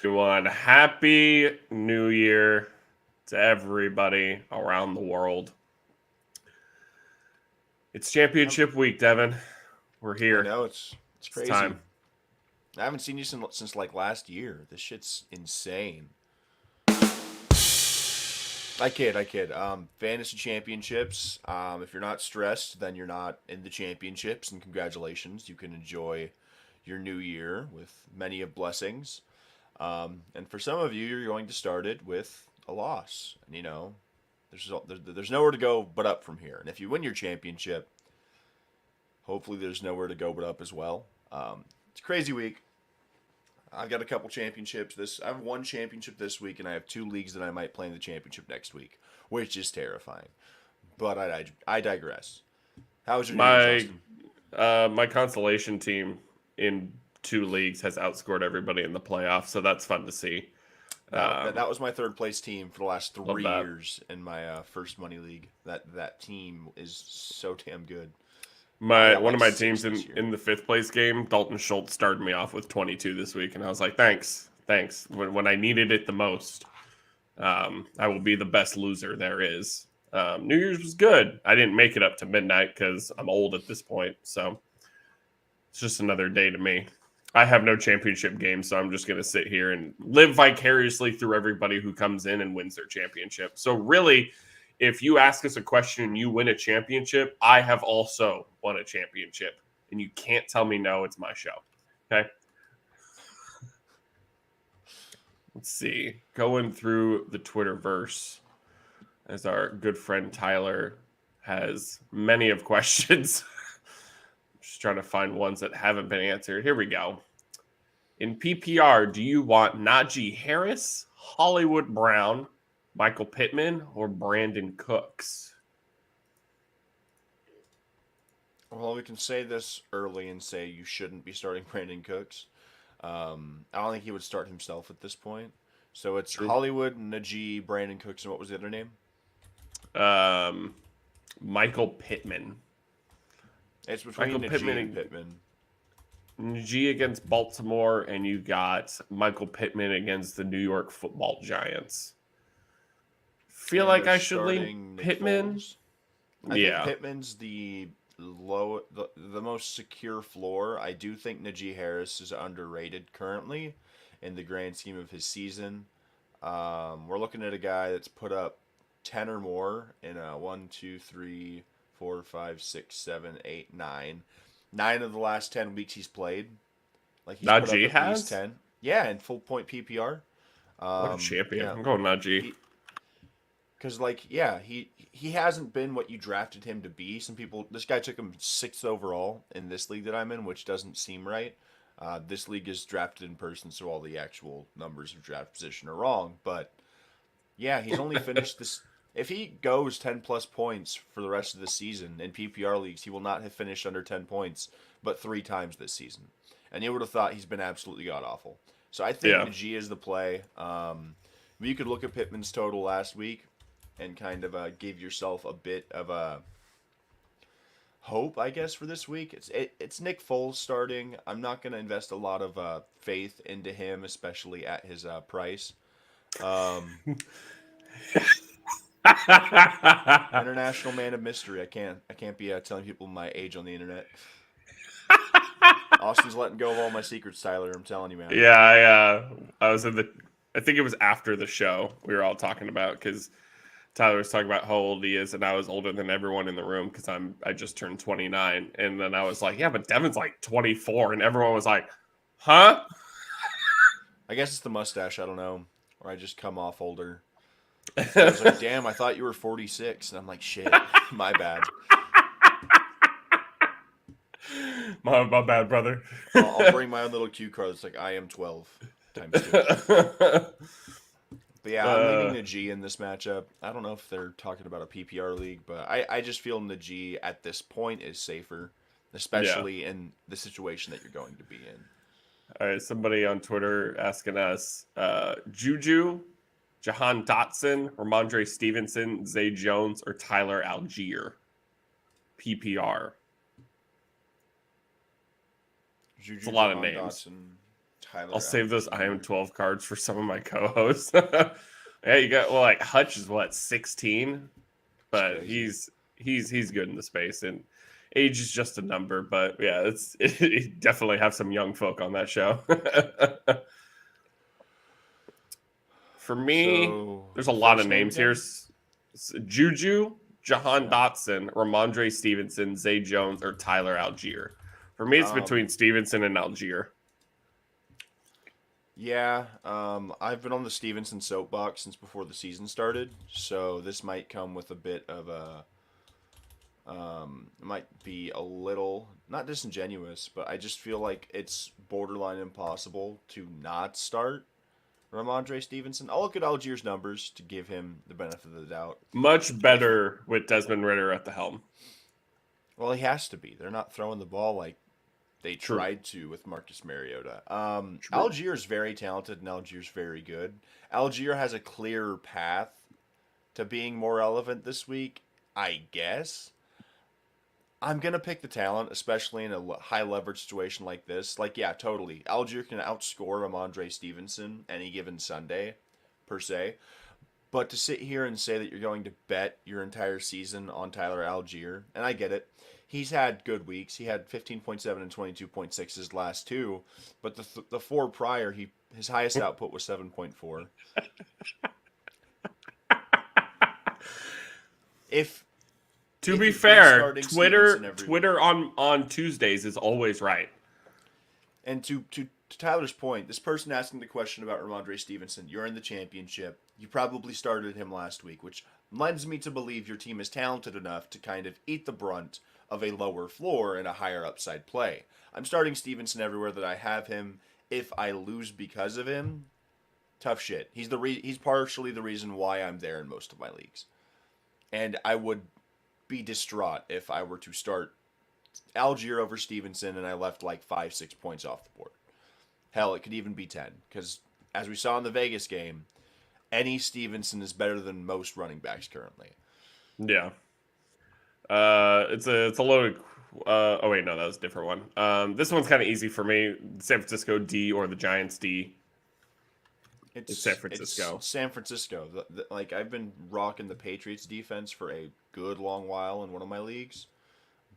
Everyone, happy New Year to everybody around the world. It's championship week, Devin. We're I here. know it's It's crazy. time. I haven't seen you since like last year. This shit's insane. I kid. Fantasy championships. If you're not stressed, then you're not in the championships. And congratulations, you can enjoy your new year with many of blessings. And for some of you, you're going to start it with a loss. And there's nowhere to go but up from here. And if you win your championship, hopefully there's nowhere to go but up as well. It's a crazy week. I've got a couple championships. I have one championship this week, and I have two leagues that I might play in the championship next week, which is terrifying. But I digress. How was your New Year's, My Austin? my consolation team in 2 leagues has outscored everybody in the playoffs, so that's fun to see. That was my third place team for the last Love three that. years in my first money league. That team is so damn good. I My got one like of my six teams this in year. in the 5th place game, Dalton Schultz started me off with 22 this week, and I was like, thanks. When I needed it the most, I will be the best loser there is. New Year's was good. I didn't make it up to midnight because I'm old at this point, so it's just another day to me. I have no championship game, so I'm just going to sit here and live vicariously through everybody who comes in and wins their championship. So, really, if you ask us a question and you win a championship, I have also won a championship. And you can't tell me no, it's my show. Okay. Let's see. Going through the Twitterverse as our good friend Tyler has many of questions. Just trying to find ones that haven't been answered. Here we go. In PPR, do you want Najee Harris, Hollywood Brown, Michael Pittman, or Brandon Cooks? Well, we can say this early and say you shouldn't be starting Brandon Cooks. I don't think he would start himself at this point. So it's True. Hollywood, Najee, Brandon Cooks, and what was the other name? Um, Michael Pittman. It's Michael between Najee and Pittman, Pittman. Najee against Baltimore, and you got Michael Pittman against the New York Football Giants. Feel And like they're I should lean starting Nick Pittman. Foles. I think Yeah, Pittman's the most secure floor. I do think Najee Harris is underrated currently in the grand scheme of his season. We're looking at a guy that's put up 10 or more in a 1, 2, 3, 4, 5, 6, 7, 8, 9. 9 of the last 10 weeks he's played. Like he's put up Najee at least has. 10. Yeah, in full point PPR. What a champion! Yeah, I'm going Najee. he because he hasn't been what you drafted him to be. This guy took him sixth overall in this league that I'm in, which doesn't seem right. This league is drafted in person, so all the actual numbers of draft position are wrong. But yeah, he's only finished this. If he goes 10 plus points for the rest of the season in PPR leagues, he will not have finished under 10 points but 3 times this season. And you would have thought he's been absolutely god awful. So I think Yeah, Najee is the play. You could look at Pittman's total last week and kind of give yourself a bit of a hope, I guess, for this week. It's Nick Foles starting. I'm not going to invest a lot of faith into him, especially at his price. Um, International man of mystery. I can't be telling people my age on the internet. Austin's letting go of all my secrets, Tyler. I'm telling you, man. yeah. I was in the. I think it was after the show we were all talking about because Tyler was talking about how old he is, and I was older than everyone in the room because I just turned 29, and then I was like, yeah, but Devin's like 24, and everyone was like, huh? I guess it's the mustache. I don't know, or I just come off older. My friend was like, "Damn, I thought you were 46," and I'm like, "Shit, my bad." my bad, brother. I'll bring my own little cue card that's like, "I am 12 times 2." But yeah, I'm leaning uh, Najee in this matchup. I don't know if they're talking about a PPR league, but I just feel Najee at this point is safer, yeah. especially in the situation that you're going to be in. All right. Somebody on Twitter asking us, Juju, Jahan Dotson, Ramondre Stevenson, Zay Jones, or Tyler Algier. PPR. It's a Juju, lot of Jahan names. Dotson, Tyler I'll save those Algier. IM12 cards for some of my co-hosts. Yeah, you got like Hutch is what 16, but crazy. he's good in the space, and age is just a number. But yeah, it definitely have some young folk on that show. For me, So there's a lot of first name names here. again? Juju, Jahan Yeah. Dotson, Ramondre Stevenson, Zay Jones, or Tyler Algier. For me, it's between Um, Stevenson and Algier. yeah. I've been on the Stevenson soapbox since before the season started, so this might come with a bit of a. It might be a little not disingenuous, but I just feel like it's borderline impossible to not start Ramondre Stevenson. I'll look at Algier's numbers to give him the benefit of the doubt. Much If better with Desmond Ritter at the helm. well, he has to be. They're not throwing the ball like they True. tried to with Marcus Mariota. True. Algier is very talented and Algier's very good. Algier has a clearer path to being more relevant this week, I guess. I'm gonna pick the talent, especially in a high leverage situation like this. Like, yeah, totally. Algier can outscore Ramondre Stevenson any given Sunday, per se. But to sit here and say that you're going to bet your entire season on Tyler Algier, and I get it, he's had good weeks. He had 15.7 and 22.6 his last two, but the four prior, his highest output was 7.4. If To if be you've been fair, starting Stevenson Twitter every week, Twitter on Tuesdays is always right. and to Tyler's point, this person asking the question about Ramondre Stevenson, you're in the championship. You probably started him last week, which lends me to believe your team is talented enough to kind of eat the brunt of a lower floor and a higher upside play. I'm starting Stevenson everywhere that I have him. If I lose because of him, tough shit. He's partially the reason why I'm there in most of my leagues. And I would be distraught if I were to start Algier over Stevenson and I left like 5-6 points off the board. Hell, it could even be 10 because as we saw in the Vegas game, any Stevenson is better than most running backs currently. Yeah. It's a loaded. Oh wait, no, that was a different one. This one's kind of easy for me. San Francisco D or the Giants D. It's San It's Francisco. San Francisco. Like I've been rocking the Patriots defense for a good long while in one of my leagues,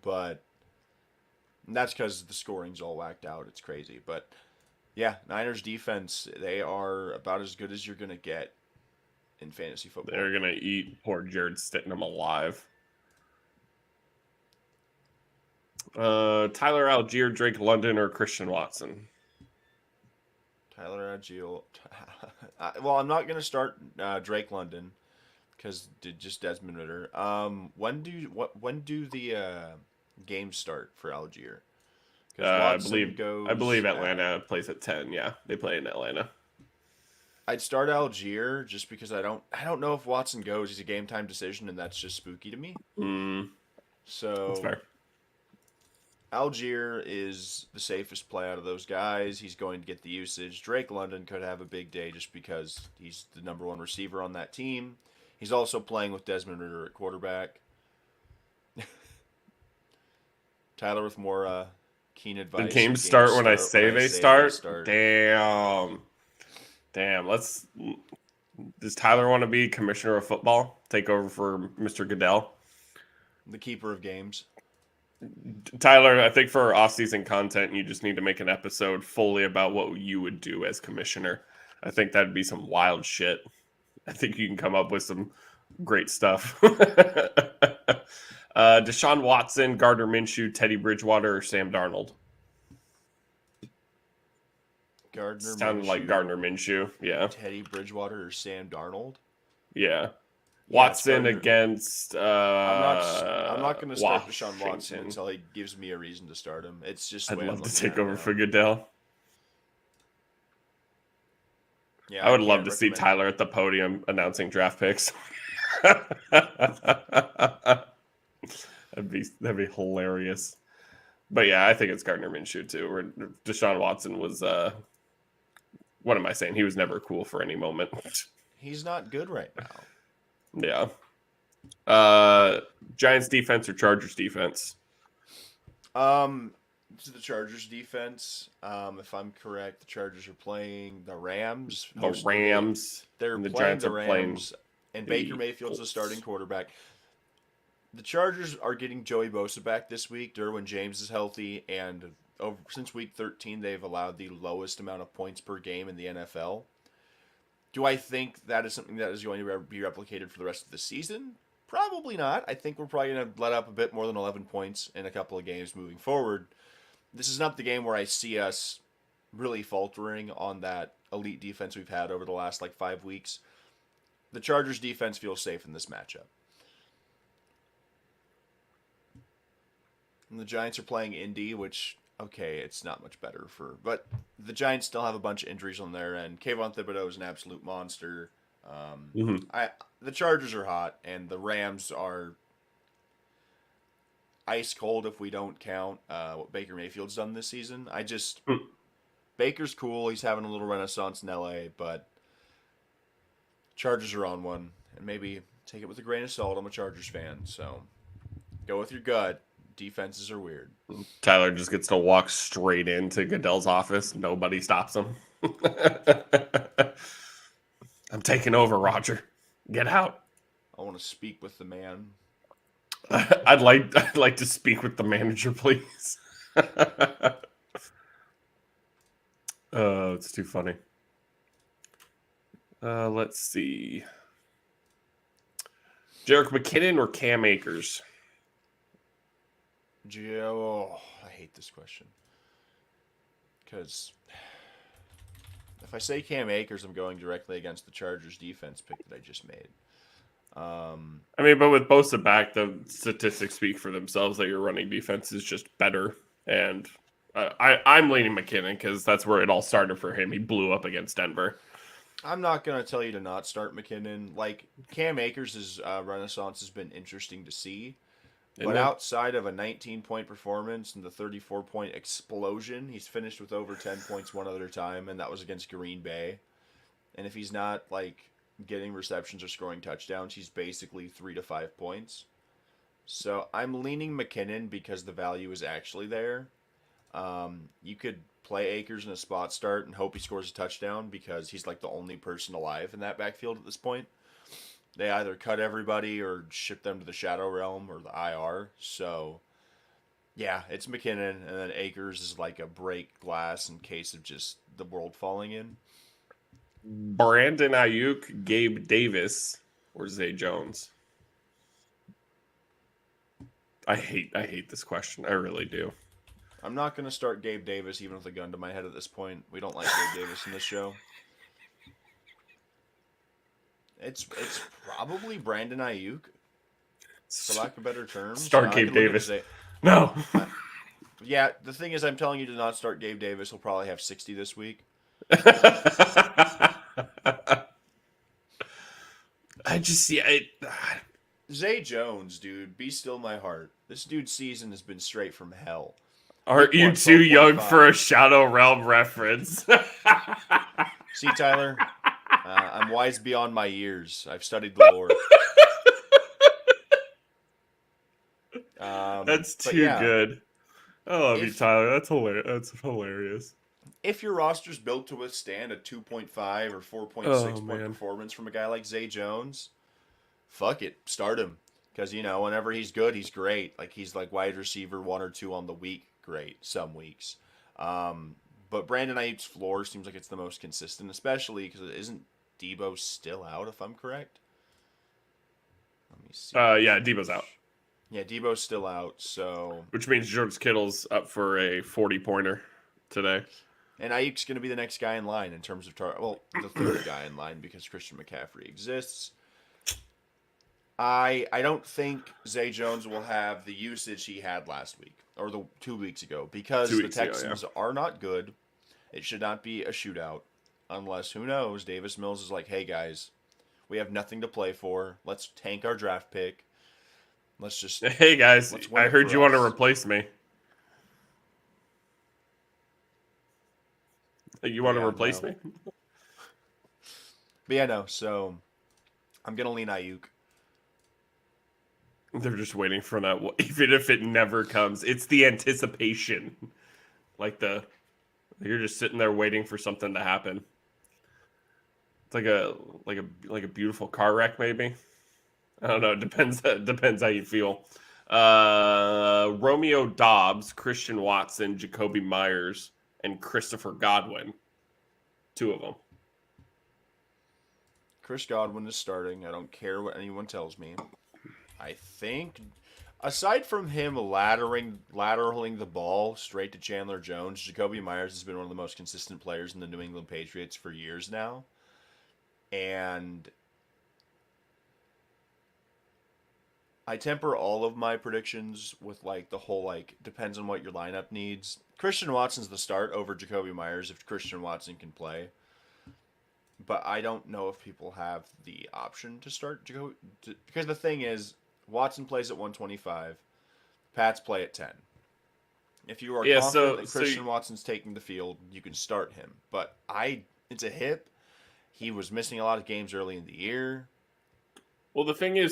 but that's because the scoring's all whacked out. It's crazy, but yeah, Niners defense, they are about as good as you're gonna get in fantasy football. They're gonna eat poor Jared Stidham alive. Tyler Algier, Drake London, or Christian Watson. Tyler Agile. Well, I'm not gonna start Drake London because just Desmond Ritter. When do the games start for Algier? Because Watson goes. I believe Atlanta plays at 10. Yeah, they play in Atlanta. I'd start Algier just because I don't know if Watson goes. He's a game time decision, and that's just spooky to me. That's So fair. Algier is the safest play out of those guys. He's going to get the usage. Drake London could have a big day just because he's the number one receiver on that team. He's also playing with Desmond Ritter at quarterback. Tyler with more keen advice. The games start when I say they start. Damn. Does Tyler want to be commissioner of football? Take over for Mr. Goodell? The keeper of games. Tyler, I think for our off-season content, you just need to make an episode fully about what you would do as commissioner. I think that'd be some wild shit. I think you can come up with some great stuff. Deshaun Watson, Gardner Minshew, Teddy Bridgewater, or Sam Darnold? Sounded like Gardner Minshew. Yeah. Teddy Bridgewater or Sam Darnold? Yeah. Watson against. I'm not going to start Washington. Deshaun Watson until he gives me a reason to start him. It's just. I'd love to take over for Goodell. Yeah, I would love to see Tyler at the podium announcing draft picks. That'd be hilarious. But yeah, I think it's Gardner Minshew too. Where Deshaun Watson was. What am I saying? He was never cool for any moment. He's not good right Yeah. now. Giants defense or Chargers defense? to the Chargers defense. If I'm correct, the Chargers are playing the Rams. The Rams They're and the playing Giants the are playing Rams, and Baker the Mayfield's the starting Colts. quarterback. The Chargers are getting Joey Bosa back this week. Derwin James is healthy, and since week 13, they've allowed the lowest amount of points per game in the NFL. Do I think that is something that is going to be replicated for the rest of the season? Probably not. I think we're probably going to let up a bit more than 11 points in a couple of games moving forward. This is not the game where I see us really faltering on that elite defense we've had over the last 5 weeks. The Chargers defense feels safe in this matchup. And the Giants are playing Indy, which, okay, it's not much better but the Giants still have a bunch of injuries on their end. Kayvon Thibodeau is an absolute monster. Mm-hmm. The Chargers are hot, and the Rams are ice cold if we don't count what Baker Mayfield's done this season. Baker's cool. He's having a little renaissance in LA, but Chargers are on one, and maybe take it with a grain of salt. I'm a Chargers fan, so go with your gut. Defenses are weird. Tyler just gets to walk straight into Goodell's office. Nobody stops him. I'm taking over, Roger. Get out. I want to speak with the man. I'd like to speak with the manager, please. Oh, it's too funny. Let's see. Jerick McKinnon or Cam Akers? Joe, I hate this question. Because if I say Cam Akers, I'm going directly against the Chargers defense pick that I just made. I mean, but with Bosa back, the statistics speak for themselves that your running defense is just better. And I'm leaning McKinnon because that's where it all started for him. He blew up against Denver. I'm not going to tell you to not start McKinnon. Cam Akers' renaissance has been interesting to see. But outside of a 19-point performance and the 34-point explosion, he's finished with over 10 points one other time, and that was against Green Bay. And if he's not, getting receptions or scoring touchdowns, he's basically 3 to 5 points. So I'm leaning McKinnon because the value is actually there. You could play Akers in a spot start and hope he scores a touchdown because he's the only person alive in that backfield at this point. They either cut everybody or ship them to the Shadow Realm or the IR. So, yeah, it's McKinnon, and then Akers is a break glass in case of just the world falling in. Brandon Ayuk, Gabe Davis, or Zay Jones? I hate this question. I really do. I'm not going to start Gabe Davis even with a gun to my head at this point. We don't like Gabe Davis in this show. It's probably Brandon Ayuk, for lack of better terms. Start Gabe Davis. No. Yeah, the thing is, I'm telling you to not start Gabe Davis. He'll probably have 60 this week. Zay Jones, dude, be still my heart. This dude's season has been straight from hell. Aren't you too young for a Shadow Realm reference? See, Tyler, I'm wise beyond my years. I've studied the lore. That's too good. I love you, Tyler. That's hilarious. If your roster's built to withstand a 2.5 or 4.6 point performance from a guy like Zay Jones, fuck it, start him. Because, whenever he's good, he's great. He's wide receiver 1 or 2 on the week, great, some weeks. But Brandon Ayuk's floor seems like it's the most consistent, especially because isn't Debo still out, if I'm correct? Let me see. Yeah, Debo's out. Yeah, Debo's still out, so... Which means George Kittle's up for a 40-pointer today. And Ayuk's going to be the next guy in line in terms of the third guy in line because Christian McCaffrey exists. I don't think Zay Jones will have the usage he had last week or 2 weeks ago because the Texans are not good. It should not be a shootout unless, who knows, Davis Mills is like, hey, guys, we have nothing to play for. Let's tank our draft pick. Let's just... Hey, guys, I heard you want to replace me. You want to replace me? But yeah, no, so I'm going to lean Ayuk. They're just waiting for that. Even if it never comes, it's the anticipation. Like you're just sitting there waiting for something to happen. It's like a beautiful car wreck, maybe. I don't know. It depends how you feel. Romeo Dobbs, Christian Watson, Jacoby Myers, and Christopher Godwin. 2 of them. Chris Godwin is starting. I don't care what anyone tells me. I think, aside from him lateraling the ball straight to Chandler Jones, Jacoby Myers has been one of the most consistent players in the New England Patriots for years now. And I temper all of my predictions with like the whole like depends on what your lineup needs. Christian Watson's the start over Jacoby Myers if Christian Watson can play. But I don't know if people have the option to start Jacoby because the thing is Watson plays at 125, Pats play at 10. If you are confident that Christian Watson's taking the field, you can start him. But it's a hip. He was missing a lot of games early in the year. Well, the thing is,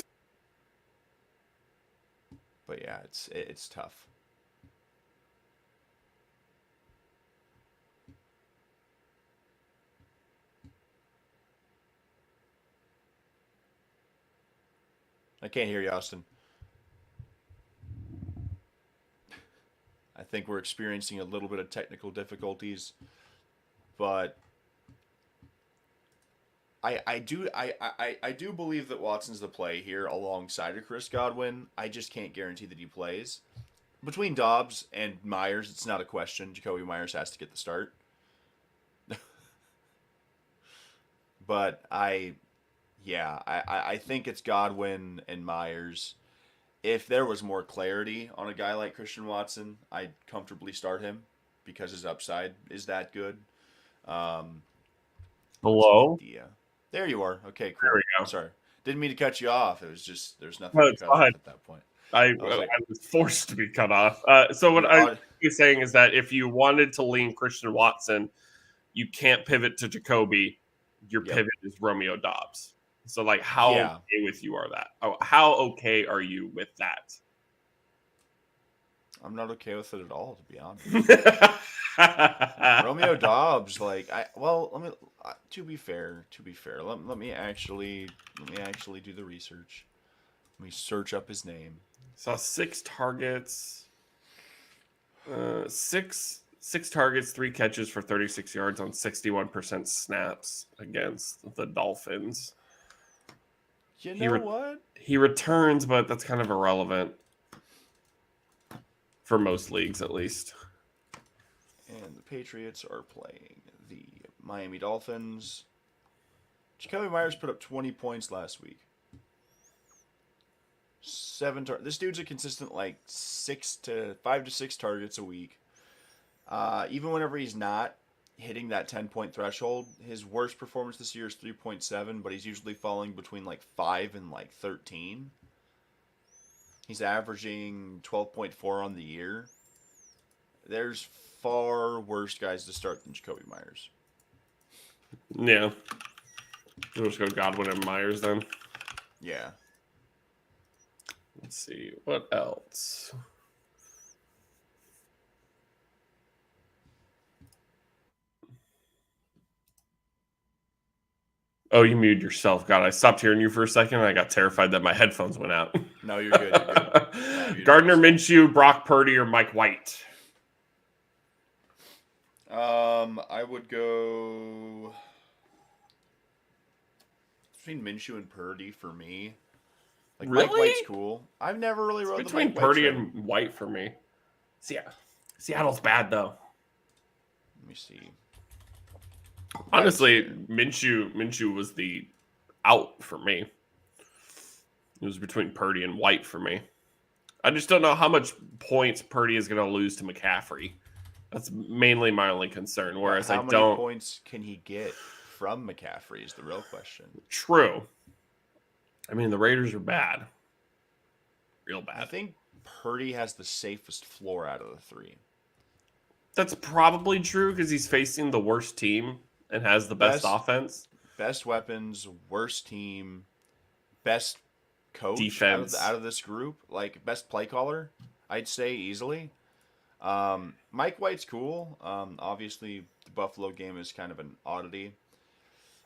but yeah, it's tough. I can't hear you, Austin. I think we're experiencing a little bit of technical difficulties, but I do believe that Watson's the play here alongside of Chris Godwin. I just can't guarantee that he plays. Between Dobbs and Myers, it's not a question. Jacoby Myers has to get the start. But I think it's Godwin and Myers. If there was more clarity on a guy like Christian Watson, I'd comfortably start him because his upside is that good. hello? There you are. Okay, cool. There we go. Sorry. Didn't mean to cut you off. It was just there's nothing No, to cut off at that point. I was forced to be cut off. So what I was saying is that if you wanted to lean Christian Watson, you can't pivot to Jacoby. Your pivot is Romeo Dobbs. So like, how okay with you are that? How okay are you with that? I'm not okay with it at all, to be honest. Romeo Dobbs, to be fair, let me actually do the research. Let me search up his name. Saw 6 targets, 6 targets, 3 catches for 36 yards on 61% snaps against the Dolphins. You know what? He returns, but that's kind of irrelevant for most leagues, at least. And the Patriots are playing the Miami Dolphins. Jacoby Myers put up 20 points last week. 7 This dude's a consistent 5 to 6 targets a week. Even whenever he's not hitting that 10-point threshold, his worst performance this year is 3.7, but he's usually falling between 5 and 13. He's averaging 12.4 on the year. There's far worse guys to start than Jacoby Myers. Yeah. We'll just go Godwin and Myers then. Yeah. Let's see. What else? Oh, you muted yourself. God, I stopped hearing you for a second and I got terrified that my headphones went out. No, you're good. You're good. Gardner Minshew, Brock Purdy, or Mike White? I would go between Minshew and Purdy for me. Really? Mike White's cool. I've never really rode between the Mike Purdy White and White for me. Seattle's bad though. Let me see. Honestly, Minshew was the out for me. It was between Purdy and White for me. I just don't know how much points Purdy is going to lose to McCaffrey. That's mainly my only concern. Whereas how many points can he get from McCaffrey is the real question. True. I mean, the Raiders are bad. Real bad. I think Purdy has the safest floor out of the 3. That's probably true because he's facing the worst team and has the best offense. Best weapons, worst team, best coach defense out of this group, best play caller, I'd say easily. Mike White's cool. Obviously, the Buffalo game is kind of an oddity.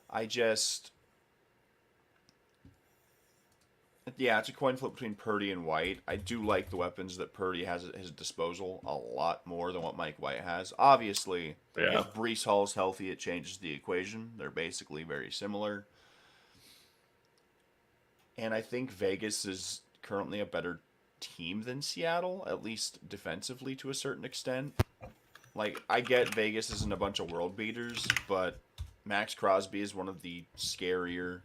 I just, yeah, it's a coin flip between Purdy and White. I do like the weapons that Purdy has at his disposal a lot more than what Mike White has. Obviously, Yeah. if Brees Hall's healthy, it changes the equation. They're basically very similar. And I think Vegas is currently a better team than Seattle, at least defensively to a certain extent. Like, I get Vegas isn't a bunch of world beaters, but Max Crosby is one of the scarier.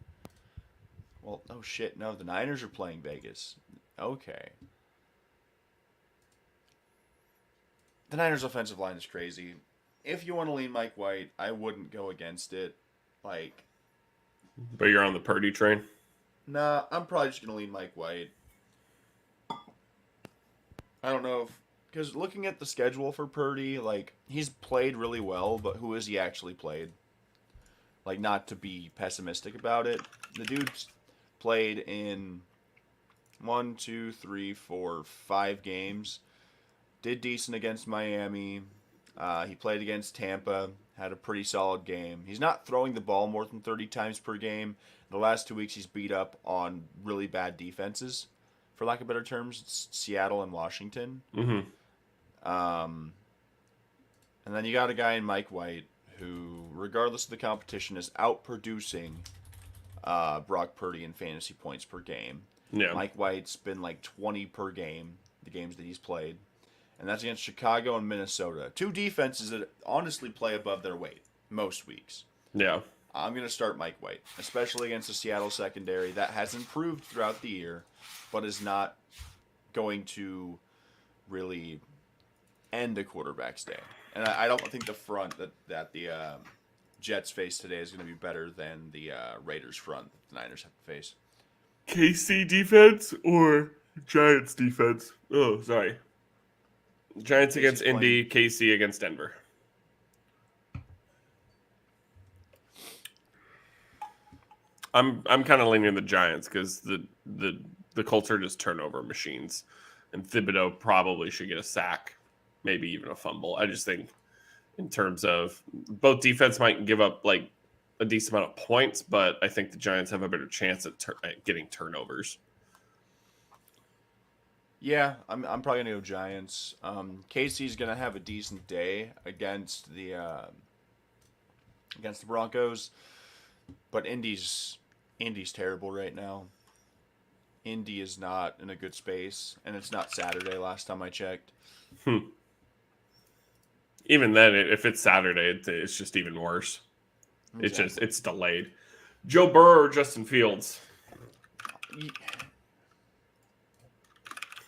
Well, oh shit, no, the Niners are playing Vegas. Okay. The Niners' offensive line is crazy. If you want to lean Mike White, I wouldn't go against it. Like, But you're on the Purdy train. nah, I'm probably just going to lean Mike White. I don't know if. Because looking at the schedule for Purdy, like, he's played really well, but who has he actually played? Like, not to be pessimistic about it. The dude's played in 5 games. Did decent against Miami. He played against Tampa. Had a pretty solid game. He's not throwing the ball more than 30 times per game. The last 2 weeks, he's beat up on really bad defenses, for lack of better terms. It's Seattle and Washington. Mm-hmm. And then you got a guy in Mike White who, regardless of the competition, is outproducing Brock Purdy in fantasy points per game. Yeah. Mike White's been like 20 per game, the games that he's played. And that's against Chicago and Minnesota. 2 defenses that honestly play above their weight most weeks. Yeah. I'm going to start Mike White, especially against the Seattle secondary that has improved throughout the year, but is not going to really end a quarterback's day. And I don't think the front that the Jets face today is going to be better than the Raiders front that the Niners have to face. KC defense or Giants defense? Oh, sorry. Giants against Indy, KC against Denver. I'm kind of leaning the Giants because the Colts are just turnover machines, and Thibodeau probably should get a sack, maybe even a fumble. I just think in terms of both defense might give up like a decent amount of points, but I think the Giants have a better chance at getting turnovers. Yeah, I'm probably gonna go Giants. Casey's gonna have a decent day against the Broncos, but Indy's terrible right now. Indy is not in a good space, and it's not Saturday. Last time I checked. Even then, if it's Saturday, it's just even worse. Exactly. It's delayed. Joe Burrow or Justin Fields?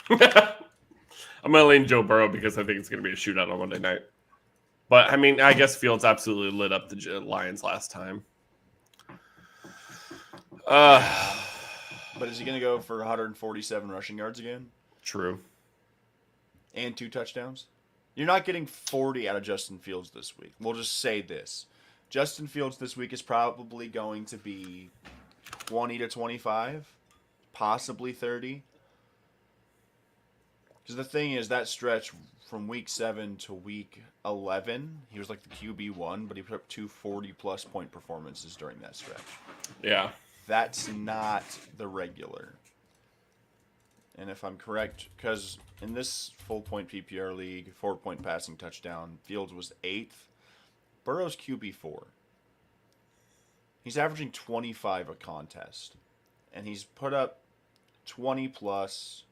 I'm going to lean Joe Burrow because I think it's going to be a shootout on Monday night. But, I mean, I guess Fields absolutely lit up the Lions last time. But is he going to go for 147 rushing yards again? True. And 2 touchdowns? You're not getting 40 out of Justin Fields this week. We'll just say this. Justin Fields this week is probably going to be 20 to 25, possibly 30. Because the thing is, that stretch from week 7 to week 11, he was like the QB1, but he put up 2 40-plus point performances during that stretch. Yeah. That's not the regular. And if I'm correct, because in this full-point PPR league, 4-point passing touchdown, Fields was 8th. Burrow's QB4. He's averaging 25 a contest. And he's put up 20 plus...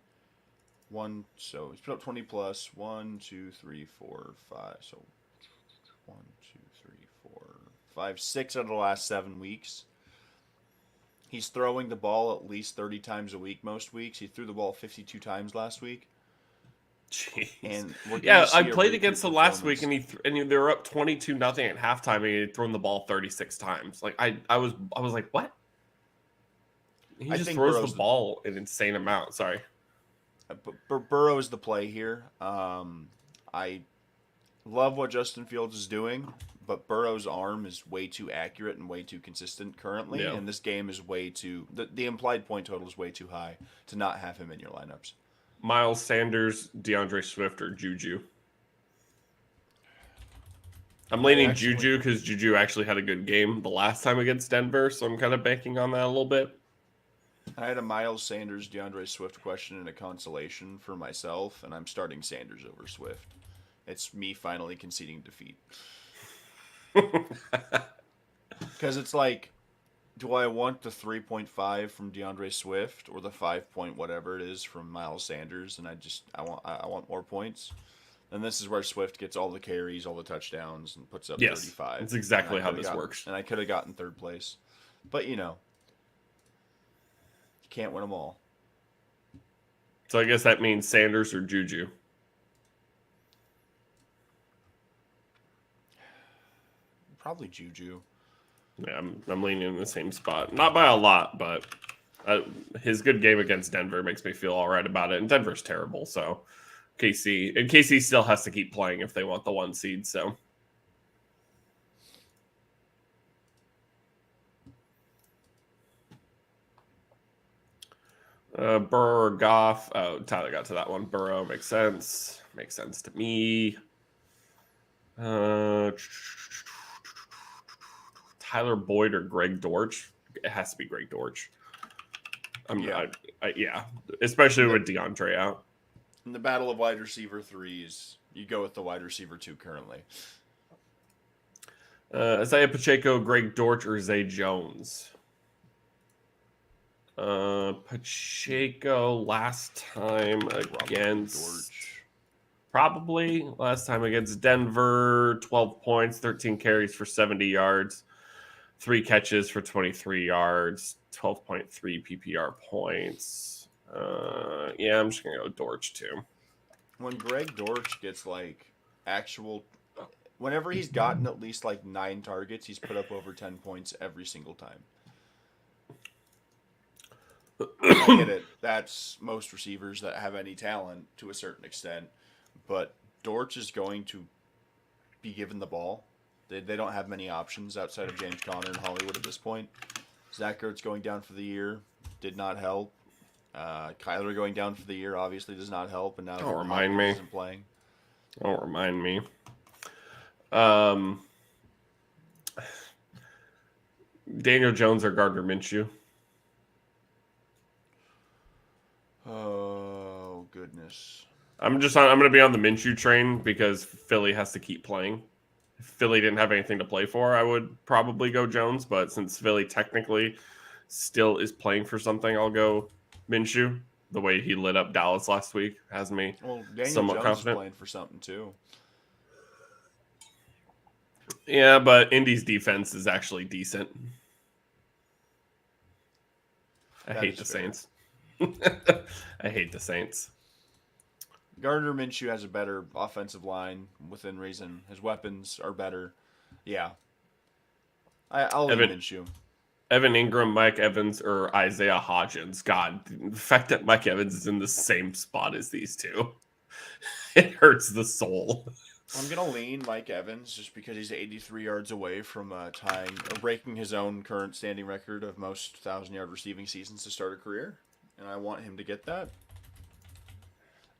So he's put up 20 plus 1, 2, 3, 4, 5. So 1, 2, 3, 4, 5, 6 out of the last 7 weeks. He's throwing the ball at least 30 times a week most weeks. He threw the ball 52 times last week. Jeez. And I played against him last week, and they were up 22-0 at halftime, and he had thrown the ball 36 times. Like I was like, what? He just throws the ball an insane amount. Sorry. Burrow is the play here. I love what Justin Fields is doing, but Burrow's arm is way too accurate and way too consistent currently, and this game is way too... The implied point total is way too high to not have him in your lineups. Miles Sanders, DeAndre Swift, or Juju? I'm I leaning actually Juju because Juju actually had a good game the last time against Denver, so I'm kind of banking on that a little bit. I had a Miles Sanders, DeAndre Swift question and a consolation for myself, and I'm starting Sanders over Swift. It's me finally conceding defeat. Because it's like, do I want the 3.5 from DeAndre Swift or the 5 point whatever it is from Miles Sanders? And I want more points. And this is where Swift gets all the carries, all the touchdowns, and puts up Yes, 35. that's exactly how this works. And I could have gotten third place, but you can't win them all. So I guess that means Sanders or Juju. Probably Juju. Yeah, I'm leaning in the same spot. Not by a lot, but his good game against Denver makes me feel all right about it. And Denver's terrible, so KC still has to keep playing if they want the 1 seed. So Burrow or Goff. Oh, Tyler got to that one. Burrow makes sense. Makes sense to me. Tyler Boyd or Greg Dortch. It has to be Greg Dortch. Yeah, especially with DeAndre out. In the battle of wide receiver threes, you go with the wide receiver 2 currently. Isaiah Pacheco, Greg Dortch, or Zay Jones. Pacheco last time against probably last time against Denver, 12 points, 13 carries for 70 yards, 3 catches for 23 yards, 12.3 PPR points. Yeah, I'm just gonna go Dortch too. When Greg Dortch gets whenever he's gotten at least 9 targets, he's put up over 10 points every single time. I get it. That's most receivers that have any talent to a certain extent. But Dortch is going to be given the ball. They don't have many options outside of James Conner and Hollywood at this point. Zach Ertz going down for the year did not help. Kyler going down for the year obviously does not help. And now Don't remind me. Isn't playing. Don't remind me. Daniel Jones or Gardner Minshew? Oh goodness. I'm going to be on the Minshew train because Philly has to keep playing. If Philly didn't have anything to play for, I would probably go Jones. But since Philly technically still is playing for something, I'll go Minshew. The way he lit up Dallas last week has me somewhat Jones confident. Is playing for something too. Yeah, but Indy's defense is actually decent. I hate the Saints. I hate the Saints. Gardner Minshew has a better offensive line within reason. His weapons are better. Yeah. I'll leave Minshew. Evan Ingram, Mike Evans, or Isaiah Hodgins. God, the fact that Mike Evans is in the same spot as these two, it hurts the soul. I'm going to lean Mike Evans just because he's 83 yards away from breaking his own current standing record of most 1,000-yard receiving seasons to start a career. And I want him to get that.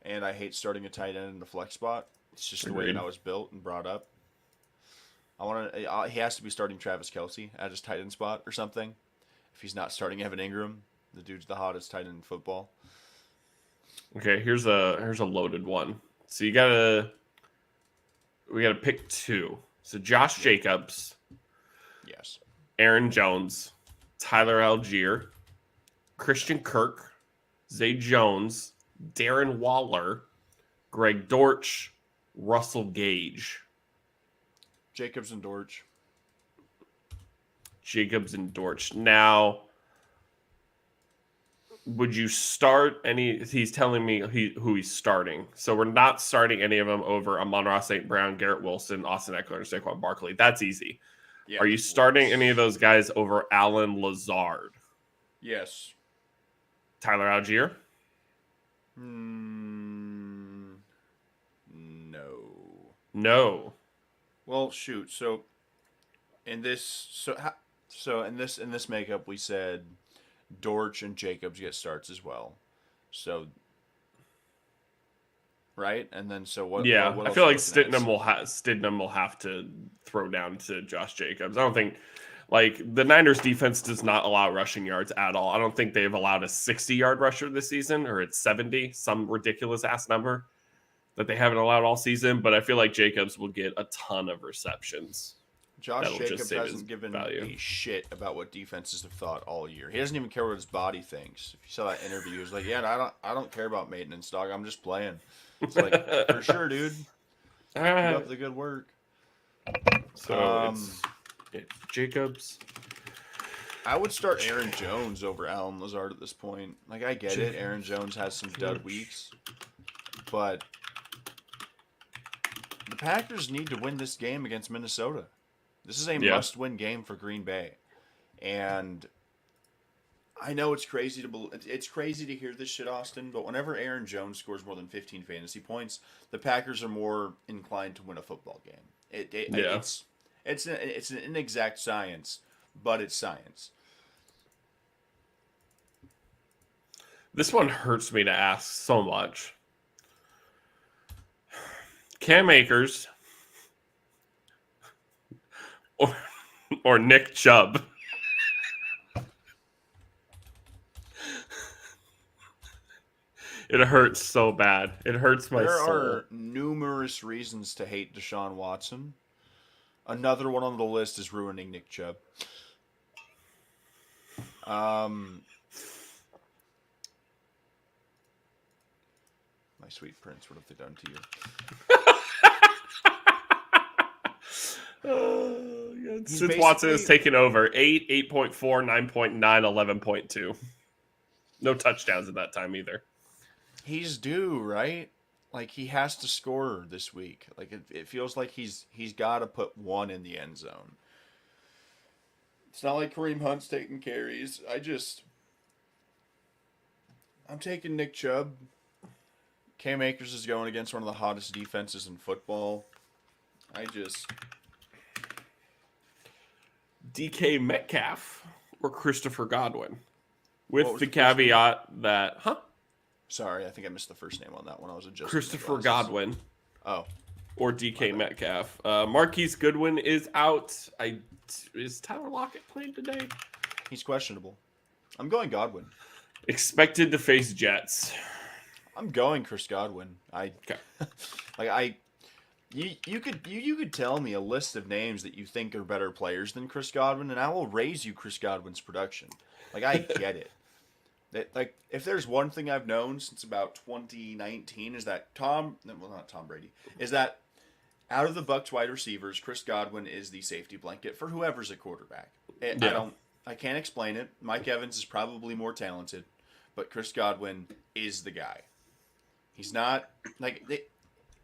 And I hate starting a tight end in the flex spot. It's just the way that I was built and brought up. He has to be starting Travis Kelce at his tight end spot or something. If he's not starting Evan Ingram, the dude's the hottest tight end in football. Okay, here's a loaded one. So we gotta pick 2. So Josh Jacobs, yes, Aaron Jones, Tyler Algier, Christian Kirk, Zay Jones, Darren Waller, Greg Dortch, Russell Gage. Jacobs and Dortch. Now, would you start any? He's telling me who he's starting. So we're not starting any of them over Amon-Ra St. Brown, Garrett Wilson, Austin Eckler, and Saquon Barkley. That's easy. Yeah, are you starting any of those guys over Allen Lazard? Yes. Tyler Algier? No. Well, shoot. So in this makeup, we said Dortch and Jacobs get starts as well. So right? And then so what? Yeah, What I else feel are we like looking at? Stidham will have to throw down to Josh Jacobs. I don't think like the Niners defense does not allow rushing yards at all. I don't think they've allowed a 60-yard rusher this season, or it's 70, some ridiculous ass number that they haven't allowed all season. But I feel like Jacobs will get a ton of receptions. Josh That'll just Jacobs save his hasn't given value. a shit about what defenses have thought all year. He doesn't even care what his body thinks. If you saw that interview, he was like, "Yeah, I don't care about maintenance, dog. I'm just playing." It's like, for sure, dude. Keep up the good work. So it's Jacobs. I would start Aaron Jones over Allen Lazard at this point. Like, I get it. Aaron Jones has some dud weeks, but the Packers need to win this game against Minnesota. This is a must-win game for Green Bay, and I know it's crazy to hear this shit, Austin. But whenever Aaron Jones scores more than 15 fantasy points, the Packers are more inclined to win a football game. It's an inexact science, but it's science. This one hurts me to ask so much. Cam Akers or Nick Chubb? It hurts so bad. It hurts my soul. There are numerous reasons to hate Deshaun Watson. Another one on the list is ruining Nick Chubb. My sweet prince, what have they done to you? Since Watson has taken over, 8, 8.4, 9.9, 11.2. No touchdowns at that time either. He's due, right? Like, he has to score this week. Like, it feels like he's got to put one in the end zone. It's not like Kareem Hunt's taking carries. I'm taking Nick Chubb. Cam Akers is going against one of the hottest defenses in football. DK Metcalf or Christopher Godwin? With the caveat that, Sorry, I think I missed the first name on that one. I was adjusting. Christopher Godwin. Oh. Or DK Metcalf. Marquise Goodwin is out. Is Tyler Lockett playing today? He's questionable. I'm going Godwin. Expected to face Jets. I'm going Chris Godwin. Okay. You could tell me a list of names that you think are better players than Chris Godwin, and I will raise you Chris Godwin's production. Like, I get it. Like, if there's one thing I've known since about 2019 is that not Tom Brady, is that out of the Bucs wide receivers, Chris Godwin is the safety blanket for whoever's a quarterback. I can't explain it. Mike Evans is probably more talented, but Chris Godwin is the guy. He's not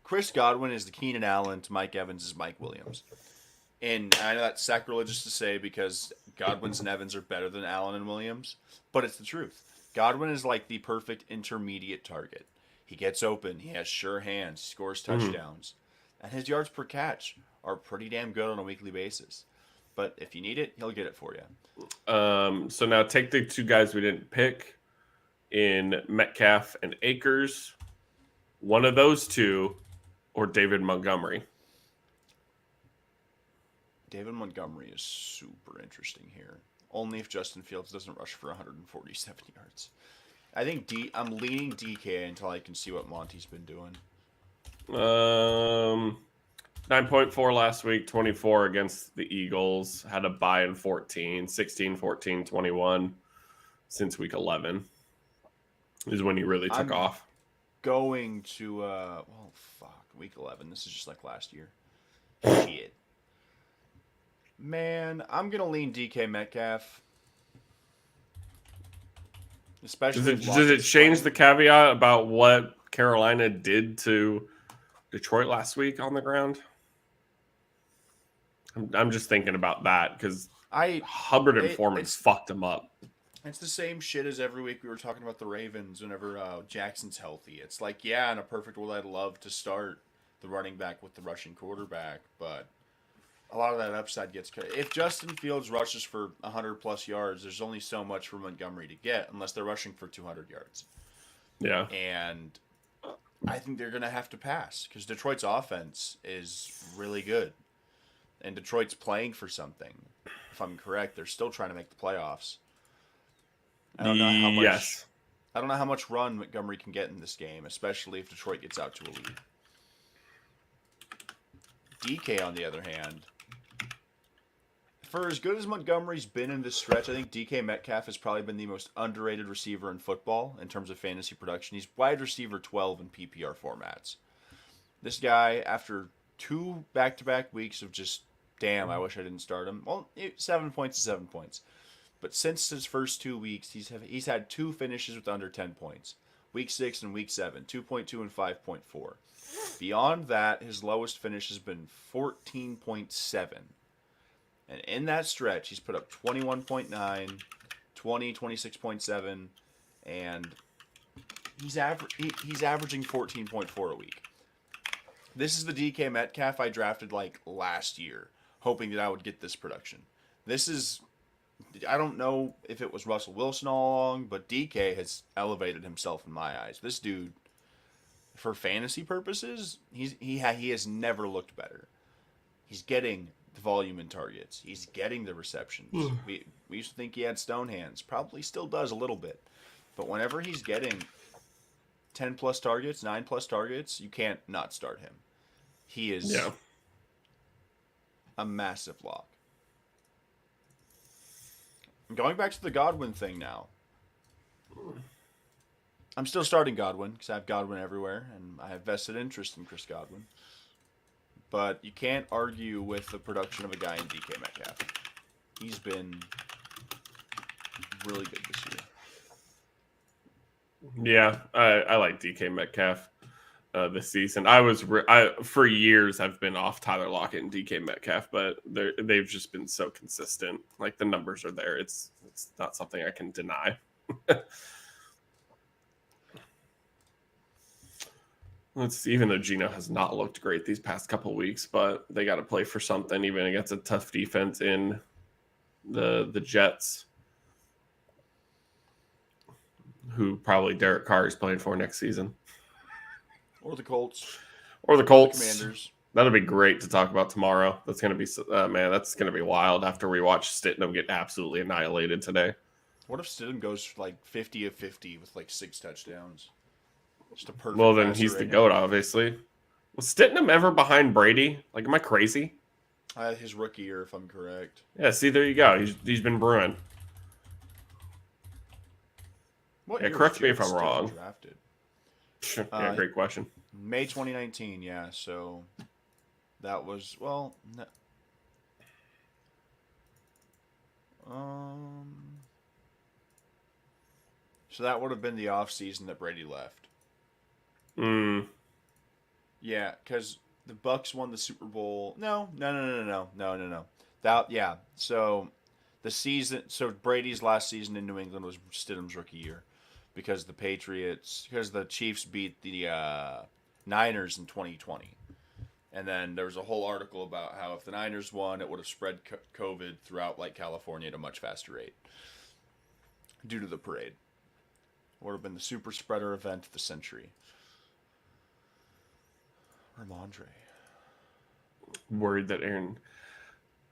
Chris Godwin is the Keenan Allen to Mike Evans is Mike Williams. And I know that's sacrilegious to say because Godwin's and Evans are better than Allen and Williams, but it's the truth. Godwin is like the perfect intermediate target. He gets open. He has sure hands. He scores touchdowns. And his yards per catch are pretty damn good on a weekly basis. But if you need it, he'll get it for you. So now take the two guys we didn't pick in Metcalf and Akers. One of those two or David Montgomery. David Montgomery is super interesting here. Only if Justin Fields doesn't rush for 147 yards. I think I'm leaning DK until I can see what Monty's been doing. 9.4 last week, 24 against the Eagles. Had a bye in 14, 16, 14, 21 since week 11 is when he really took off. Going to, week 11. This is just like last year. Shit. Man, I'm going to lean DK Metcalf. Especially does it change the caveat about what Carolina did to Detroit last week on the ground? I'm just thinking about that because Hubbard and Foreman fucked him up. It's the same shit as every week we were talking about the Ravens whenever Jackson's healthy. It's like, yeah, in a perfect world, I'd love to start the running back with the rushing quarterback, but a lot of that upside gets cut. If Justin Fields rushes for 100-plus yards, there's only so much for Montgomery to get unless they're rushing for 200 yards. Yeah. And I think they're going to have to pass because Detroit's offense is really good. And Detroit's playing for something. If I'm correct, they're still trying to make the playoffs. I don't know how much Yes. I don't know how much run Montgomery can get in this game, especially if Detroit gets out to a lead. DK, on the other hand, for as good as Montgomery's been in this stretch, I think DK Metcalf has probably been the most underrated receiver in football in terms of fantasy production. He's wide receiver 12 in PPR formats. This guy, after 2 back-to-back weeks of just, damn, I wish I didn't start him. Well, 7 points is 7 points. But since his first 2 weeks, he's had 2 finishes with under 10 points. Week 6 and week 7, 2.2 and 5.4. Beyond that, his lowest finish has been 14.7. And in that stretch, he's put up 21.9, 20, 26.7, and he's averaging 14.4 a week. This is the DK Metcalf I drafted like last year, hoping that I would get this production. I don't know if it was Russell Wilson all along, but DK has elevated himself in my eyes. This dude, for fantasy purposes, he has never looked better. He's getting the volume and targets. He's getting the receptions. We used to think he had stone hands. Probably still does a little bit. But whenever he's getting 10 plus targets, 9 plus targets, you can't not start him. He is a massive lock. Going back to the Godwin thing now. I'm still starting Godwin because I have Godwin everywhere and I have vested interest in Chris Godwin. But you can't argue with the production of a guy in DK Metcalf. He's been really good this year. Yeah, I like DK Metcalf this season. For years I've been off Tyler Lockett and DK Metcalf, but they've just been so consistent. Like the numbers are there. It's not something I can deny. Even though Gino has not looked great these past couple weeks, but they got to play for something, even against a tough defense in the Jets, who probably Derek Carr is playing for next season, or the Colts, or the Colts, the Commanders. That'll be great to talk about tomorrow. That's gonna be that's gonna be wild after we watch Stidham get absolutely annihilated today. What if Stidham goes like 50 of 50 with like 6 touchdowns? Just a perfect. Well, then he's the GOAT, obviously. Was Stidham ever behind Brady? Like, am I crazy? His rookie year, if I'm correct. Yeah, see, there you go. He's been brewing. Correct me if I'm wrong. Drafted? Yeah, great question. May 2019, yeah. So that was no. So that would have been the off season that Brady left. Yeah, because the Bucks won the Super Bowl. No. So the season. So Brady's last season in New England was Stidham's rookie year, because the Chiefs beat the Niners in 2020, and then there was a whole article about how if the Niners won, it would have spread COVID throughout like California at a much faster rate due to the parade. It would have been the super spreader event of the century. Ramondre. Worried that Aaron,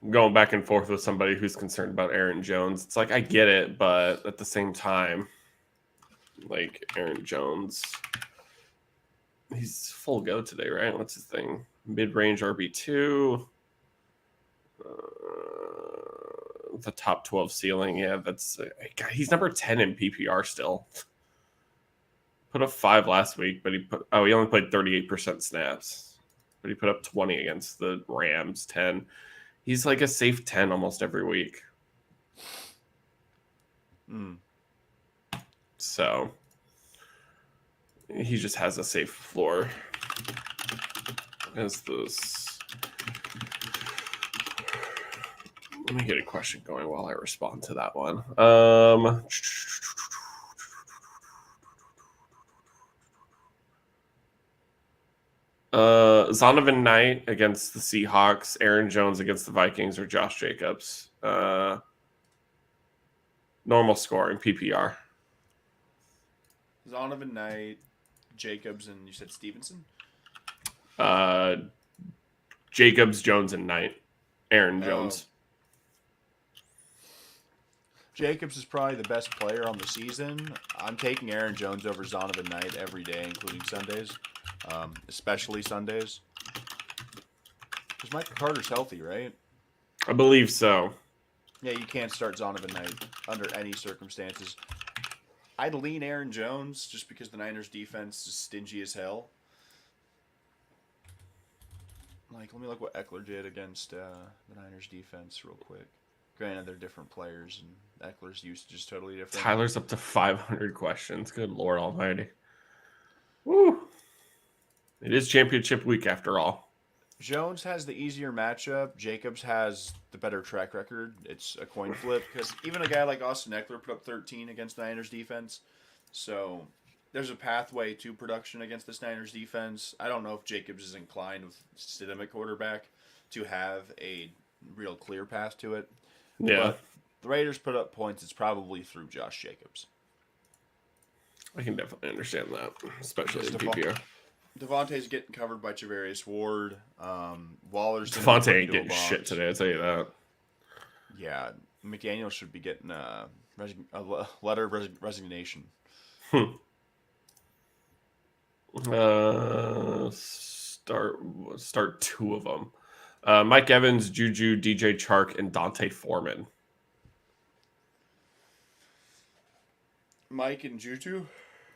going back and forth with somebody who's concerned about Aaron Jones. It's like, I get it, but at the same time, like Aaron Jones, he's full go today, right? What's his thing? Mid-range RB2. The top 12 ceiling. Yeah, that's he's number 10 in PPR still. Put up 5 last week, but he only played 38% snaps. But he put up 20 against the Rams, 10. He's like a safe 10 almost every week. So he just has a safe floor. As this, let me get a question going while I respond to that one. Zonovan Knight against the Seahawks, Aaron Jones against the Vikings, or Josh Jacobs. Normal scoring, PPR. Zonovan Knight, Jacobs and you said Stevenson? Jacobs, Jones, and Knight. Aaron Oh. Jones. Jacobs is probably the best player on the season. I'm taking Aaron Jones over Zonovan Knight every day, including Sundays, especially Sundays. Because Michael Carter's healthy, right? I believe so. Yeah, you can't start Zonovan Knight under any circumstances. I'd lean Aaron Jones just because the Niners' defense is stingy as hell. Like, let me look what Eckler did against the Niners' defense real quick. Granted, they're different players, and Eckler's usage is totally different. Tyler's up to 500 questions. Good Lord Almighty. Woo. It is championship week after all. Jones has the easier matchup. Jacobs has the better track record. It's a coin flip because even a guy like Austin Eckler put up 13 against the Niners defense. So there's a pathway to production against this Niners defense. I don't know if Jacobs is inclined with Stidham at quarterback to have a real clear path to it. Yeah. But the Raiders put up points. It's probably through Josh Jacobs. I can definitely understand that, especially in Stephon- PPR. Devontae's getting covered by Javarius Ward. Waller's Devontae ain't getting shit today, I'll tell you that. Yeah, McDaniel should be getting a letter of resignation. Start two of them. Mike Evans, Juju, DJ Chark, and Dante Foreman. Mike and Juju?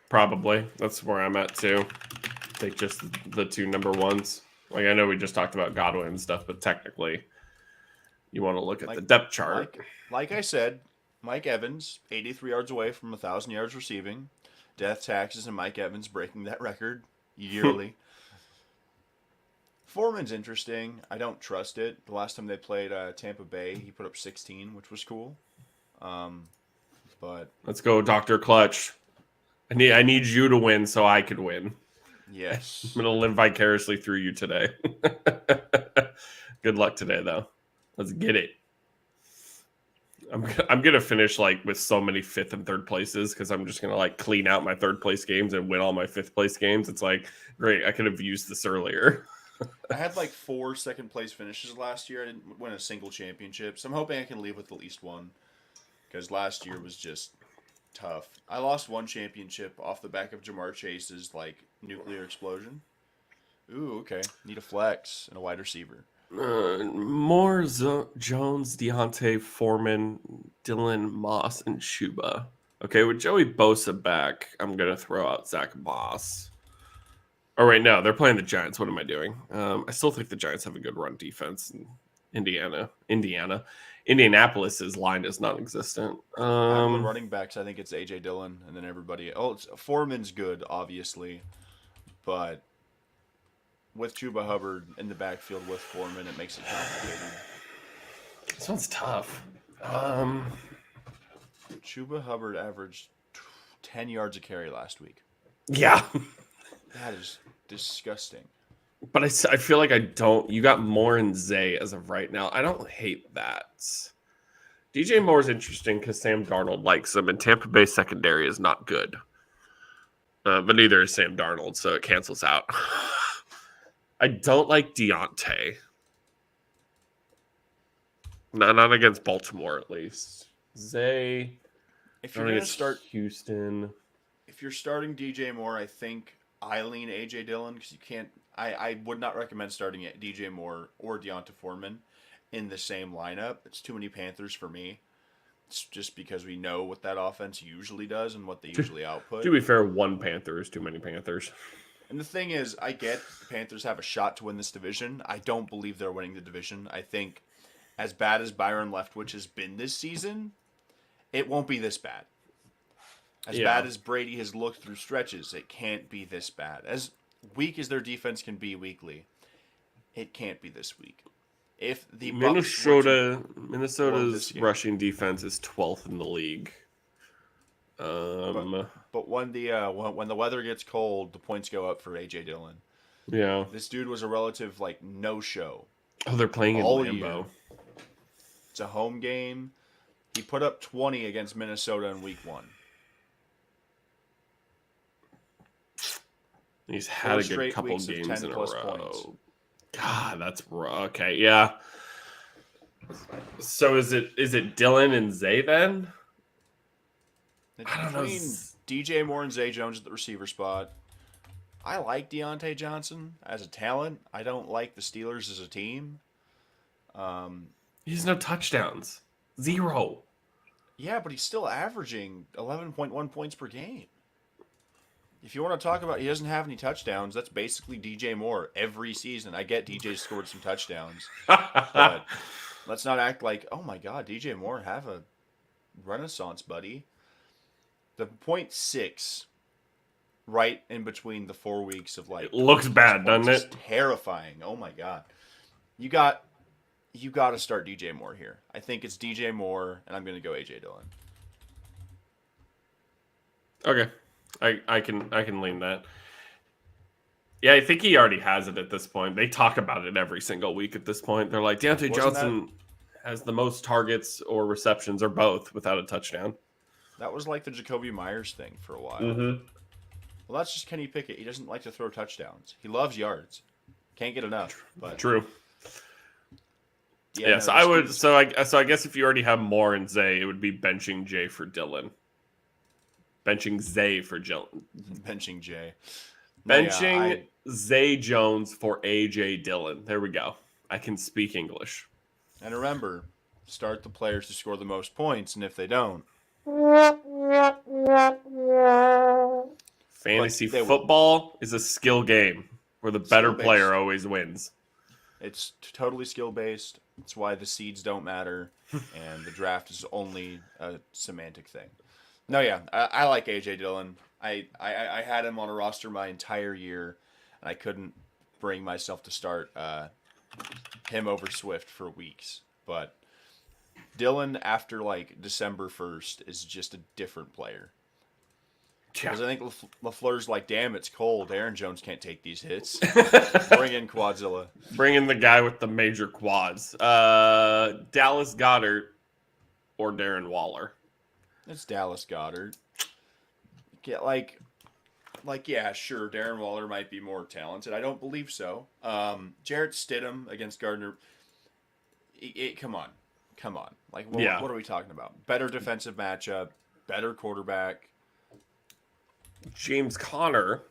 Probably. That's where I'm at too. I think just the two number ones. Like, I know we just talked about Godwin and stuff, but technically you want to look at the depth chart. Like I said, Mike Evans, 83 yards away from 1,000 yards receiving. Death taxes and Mike Evans breaking that record yearly. Foreman's interesting. I don't trust it. The last time they played Tampa Bay, he put up 16, which was cool. But let's go, Dr. Clutch. I need you to win so I could win. Yes. I'm going to live vicariously through you today. Good luck today, though. Let's get it. I'm going to finish like with so many 5th and 3rd places because I'm just going to like clean out my 3rd place games and win all my 5th place games. It's like, great, I could have used this earlier. I had like 4 second place finishes last year. I didn't win a single championship. So I'm hoping I can leave with at least one because last year was just tough. I lost 1 championship off the back of Jamar Chase's like nuclear explosion. Ooh, okay. Need a flex and a wide receiver. More Jones, Deontay, Foreman, Dylan, Moss, and Chuba. Okay, with Joey Bosa back, I'm going to throw out Zach Moss. Oh, wait, no, they're playing the Giants. What am I doing? I still think the Giants have a good run defense in Indianapolis's line is non-existent. Out of the running backs, I think it's A.J. Dillon and then everybody. Foreman's good, obviously, but with Chuba Hubbard in the backfield with Foreman, it makes it complicated. This one's tough. Chuba Hubbard averaged 10 yards a carry last week. Yeah. That is disgusting. But I feel like I don't. You got Moore and Zay as of right now. I don't hate that. DJ Moore is interesting because Sam Darnold likes him, and Tampa Bay secondary is not good. But neither is Sam Darnold, so it cancels out. I don't like Deontay. Not against Baltimore, at least. Zay. If you're going to start Houston. If you're starting DJ Moore, I think I lean A.J. Dillon because you can't. I would not recommend starting DJ Moore or Deonta Foreman in the same lineup. It's too many Panthers for me. It's just because we know what that offense usually does and what they usually output. To be fair, one Panther is too many Panthers. And the thing is, I get the Panthers have a shot to win this division. I don't believe they're winning the division. I think as bad as Byron Leftwich has been this season, it won't be this bad. As bad as Brady has looked through stretches, it can't be this bad. As weak as their defense can be weekly, it can't be this weak. If the Minnesota's rushing defense is 12th in the league. But when the weather gets cold, the points go up for A.J. Dillon. Yeah. This dude was a relative no-show. Oh, they're playing in Lambeau. Year. It's a home game. He put up 20 against Minnesota in week 1. He's had 4 a good straight couple weeks of games 10 in a plus row. points. God, that's okay. Yeah. So is it Dylan and Zay then? It's I don't know. between DJ Moore and Zay Jones at the receiver spot. I like Deontay Johnson as a talent. I don't like the Steelers as a team. He has no touchdowns. 0. Yeah, but he's still averaging 11.1 points per game. If you want to talk about he doesn't have any touchdowns, that's basically DJ Moore every season. I get DJ scored some touchdowns, but let's not act like, oh my God, DJ Moore, have a renaissance, buddy. The 0.6 right in between the 4 weeks of like It looks 20 plus bad, points doesn't is it? terrifying. Oh my God. You got to start DJ Moore here. I think it's DJ Moore, and I'm going to go AJ Dillon. Okay. I can lean that. Yeah, I think he already has it at this point. They talk about it every single week at this point. They're like, Deontay Johnson has the most targets or receptions or both without a touchdown. That was like the Jacoby Myers thing for a while. Mm-hmm. Well, that's just Kenny Pickett. He doesn't like to throw touchdowns. He loves yards. Can't get enough. But True. yeah, Yeah, no, so I guess if you already have Moore and Zay, it would be benching Jay for Dylan. Benching Zay for Dylan. benching Jay. Benching Zay Jones for AJ Dillon. There we go. I can speak English. And remember, start the players to score the most points, and if they don't, Fantasy football is a skill game where the better player always wins. It's totally skill based. That's why the seeds don't matter, and the draft is only a semantic thing. No, yeah, I like AJ Dillon. I had him on a roster my entire year, and I couldn't bring myself to start him over Swift for weeks. But Dillon, after like December 1st, is just a different player. Because I think LaFleur's like, damn, it's cold. Aaron Jones can't take these hits. Bring in Quadzilla. Bring in the guy with the major quads. Dallas Goedert or Darren Waller. It's Dallas Goedert. Yeah, yeah, sure, Darren Waller might be more talented. I don't believe so. Jarrett Stidham against Gardner. Come on. Like, what are we talking about? Better defensive matchup, better quarterback. James Conner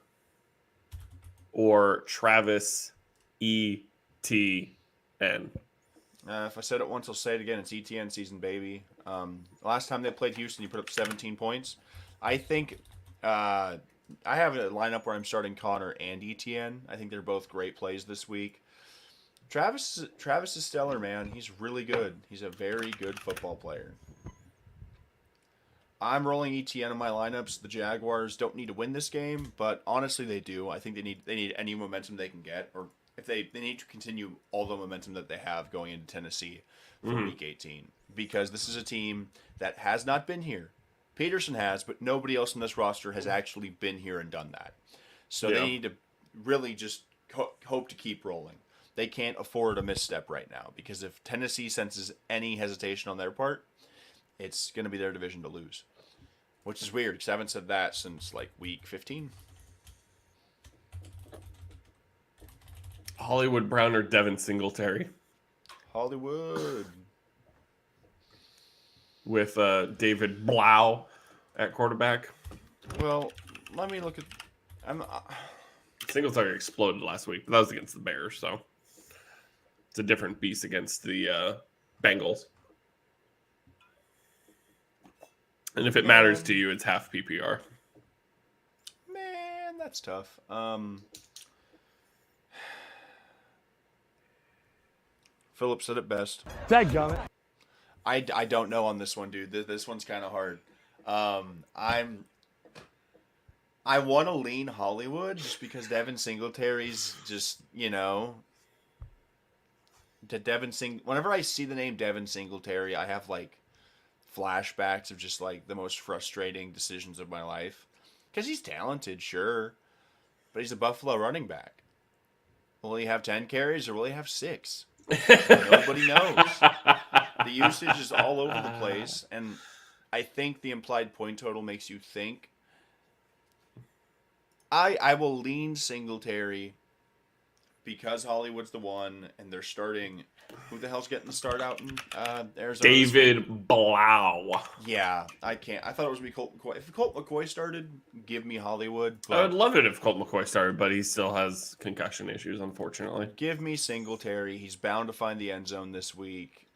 or Travis Etienne. If I said it once, I'll say it again. It's ETN season, baby. Last time they played Houston, you put up 17 points. I think I have a lineup where I'm starting Connor and ETN. I think they're both great plays this week. Travis is stellar, man. He's really good. He's a very good football player. I'm rolling ETN in my lineups. The Jaguars don't need to win this game, but honestly, they do. I think they need any momentum they can get, or if they need to continue all the momentum that they have going into Tennessee for Week 18, because this is a team that has not been here. Peterson has, but nobody else in this roster has actually been here and done that. So they need to really just hope to keep rolling. They can't afford a misstep right now, because if Tennessee senses any hesitation on their part, it's going to be their division to lose. Which is weird, because I haven't said that since, like, week 15. Hollywood Brown or Devin Singletary? Hollywood. With David Blau at quarterback. Well, let me look at... Singletary exploded last week, but that was against the Bears, so... It's a different beast against the Bengals. And if it matters to you, it's half PPR. Man, that's tough. Philip said it best. Dadgummit. I don't know on this one, dude. This one's kind of hard. I want to lean Hollywood just because Devin Singletary's just, whenever I see the name Devin Singletary, I have like flashbacks of just like the most frustrating decisions of my life. Because he's talented, sure, but he's a Buffalo running back. Will he have 10 carries or will he have 6? Nobody knows. The usage is all over the place, and I think the implied point total makes you think I will lean Singletary because Hollywood's the one, and they're starting. Who the hell's getting the start out in Arizona this week? David Blau. Yeah, I can't. I thought it was gonna be Colt McCoy. If Colt McCoy started, give me Hollywood, I would but love it if Colt McCoy started, but he still has concussion issues, unfortunately. give me Singletary. He's bound to find the end zone this week.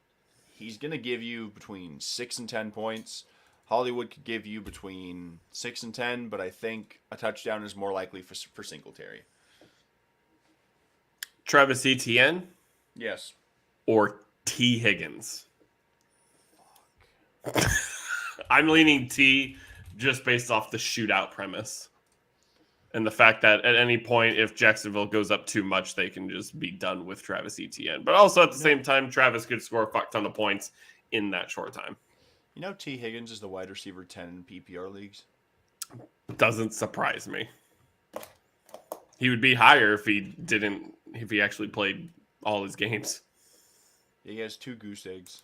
He's gonna give you between 6 and 10 points. Hollywood could give you between 6 and 10, but I think a touchdown is more likely for Singletary. Travis Etienne Yes. or T. Higgins? I'm leaning T just based off the shootout premise. And the fact that at any point, if Jacksonville goes up too much, they can just be done with Travis Etienne. But also at the same time, Travis could score a fuck ton of points in that short time. You know T. Higgins is the wide receiver 10 in PPR leagues? Doesn't surprise me. He would be higher if he actually played all his games. He has 2 goose eggs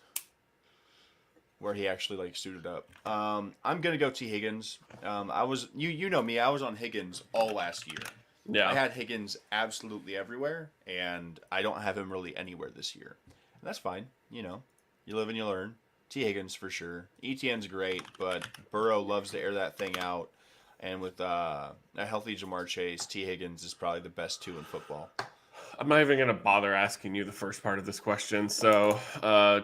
where he actually suited up. I'm gonna go T. Higgins. I was you know me. I was on Higgins all last year. Yeah, I had Higgins absolutely everywhere, and I don't have him really anywhere this year. And that's fine. You live and you learn. T. Higgins for sure. ETN's great, but Burrow loves to air that thing out. And with a healthy Jamar Chase, T. Higgins is probably the best 2 in football. I'm not even going to bother asking you the first part of this question. So,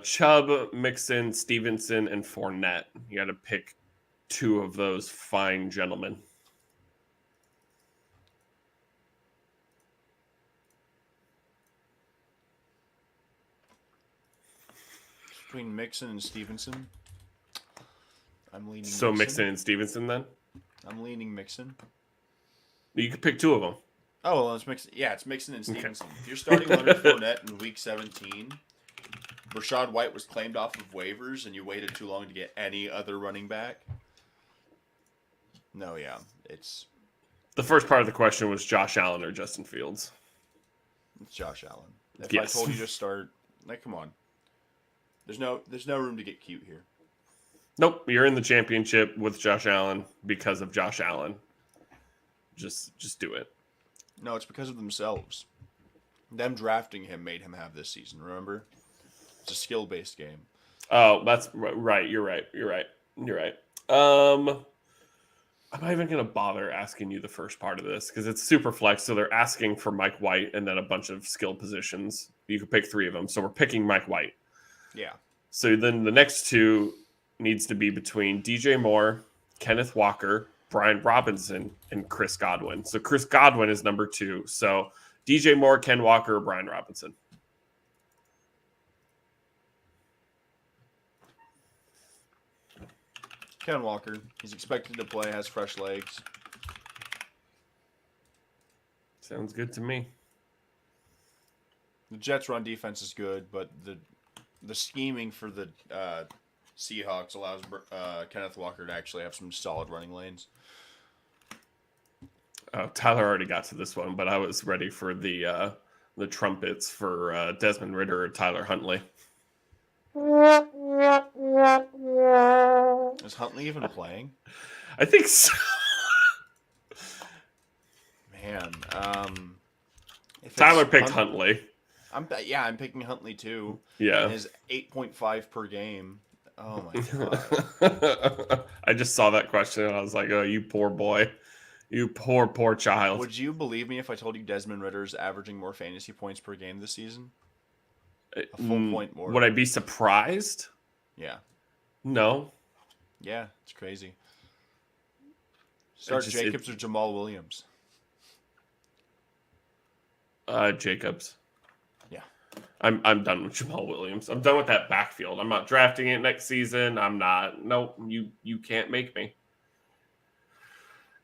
Chubb, Mixon, Stevenson, and Fournette. You got to pick 2 of those fine gentlemen. Between Mixon and Stevenson, I'm leaning So Mixon and Stevenson then? I'm leaning Mixon. You could pick 2 of them. Oh, well, it's Mixon. Yeah, it's Mixon and Stevenson. Okay. If you're starting Leonard Fournette in Week 17, Rashad White was claimed off of waivers, and you waited too long to get any other running back. No, yeah, it's The first part of the question was Josh Allen or Justin Fields. It's Josh Allen. If Yes. I told you to start, come on. There's no room to get cute here. Nope, you're in the championship with Josh Allen because of Josh Allen. Just do it. No, it's because of themselves. Them drafting him made him have this season, remember? It's a skill-based game. Oh, that's right. You're right. I'm not even going to bother asking you the first part of this because it's super flex. So they're asking for Mike White and then a bunch of skill positions. You could pick 3 of them. So we're picking Mike White. Yeah. So then the next 2 needs to be between DJ Moore, Kenneth Walker, Brian Robinson, and Chris Godwin. So Chris Godwin is number 2. So DJ Moore, Ken Walker, or Brian Robinson. Ken Walker. He's expected to play, has fresh legs. Sounds good to me. The Jets' run defense is good, but the scheming for the Seahawks allows Kenneth Walker to actually have some solid running lanes. Tyler already got to this one, but I was ready for the trumpets for Desmond Ridder or Tyler Huntley. Is Huntley even playing? I think so. Man, Tyler picked Huntley. I'm picking Huntley too. Yeah. And his 8.5 per game. Oh my god. I just saw that question and I was like, oh, you poor boy. You poor child. Would you believe me if I told you Desmond Ritter's averaging more fantasy points per game this season? A full point more. Would I be surprised? Yeah. No. Yeah, it's crazy. Start Jacobs or Jamal Williams. Jacobs. Yeah. I'm done with Jamal Williams. I'm done with that backfield. I'm not drafting it next season. I'm not. Nope. You can't make me.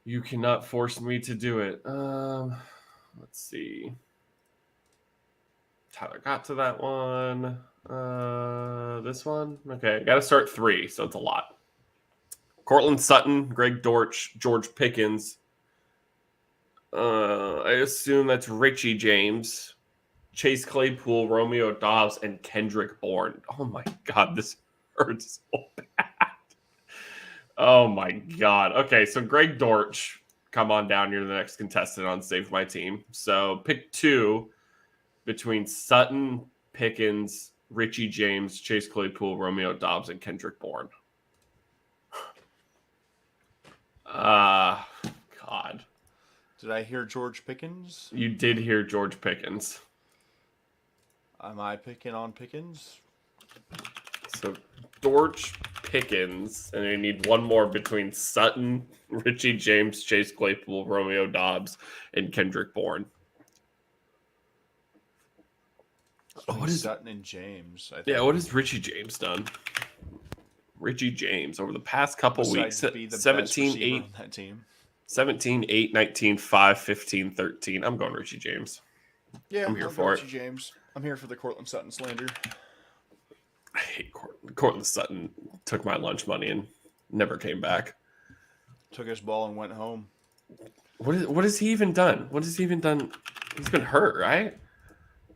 You cannot force me to do it. Let's see. Tyler got to that one. This one. Okay, got to start 3, so it's a lot. Cortland Sutton, Greg Dortch, George Pickens. I assume that's Richie James, Chase Claypool, Romeo Dobbs, and Kendrick Bourne. Oh my God, this hurts so bad. Oh my God. Okay, so Greg Dortch come on down. You're the next contestant on Save My Team. So pick 2 between Sutton, Pickens, Richie James, Chase Claypool, Romeo Dobbs, and Kendrick Bourne. God. Did I hear George Pickens? You did hear George Pickens. Am I picking on Pickens? So George Pickens, and you need one more between Sutton, Richie James, Chase Claypool, Romeo Dobbs, and Kendrick Bourne. What is Sutton and James? What has Richie James done? Richie James over the past couple weeks, 17-8 on that team. 17-8, 19-5, 15-13. I'm going Richie James. Yeah, I'm here for Richie James. I'm here for the Cortland Sutton slander. I hate Cortland Sutton. Took my lunch money and never came back. Took his ball and went home. What has he even done? What has he even done? He's been hurt, right?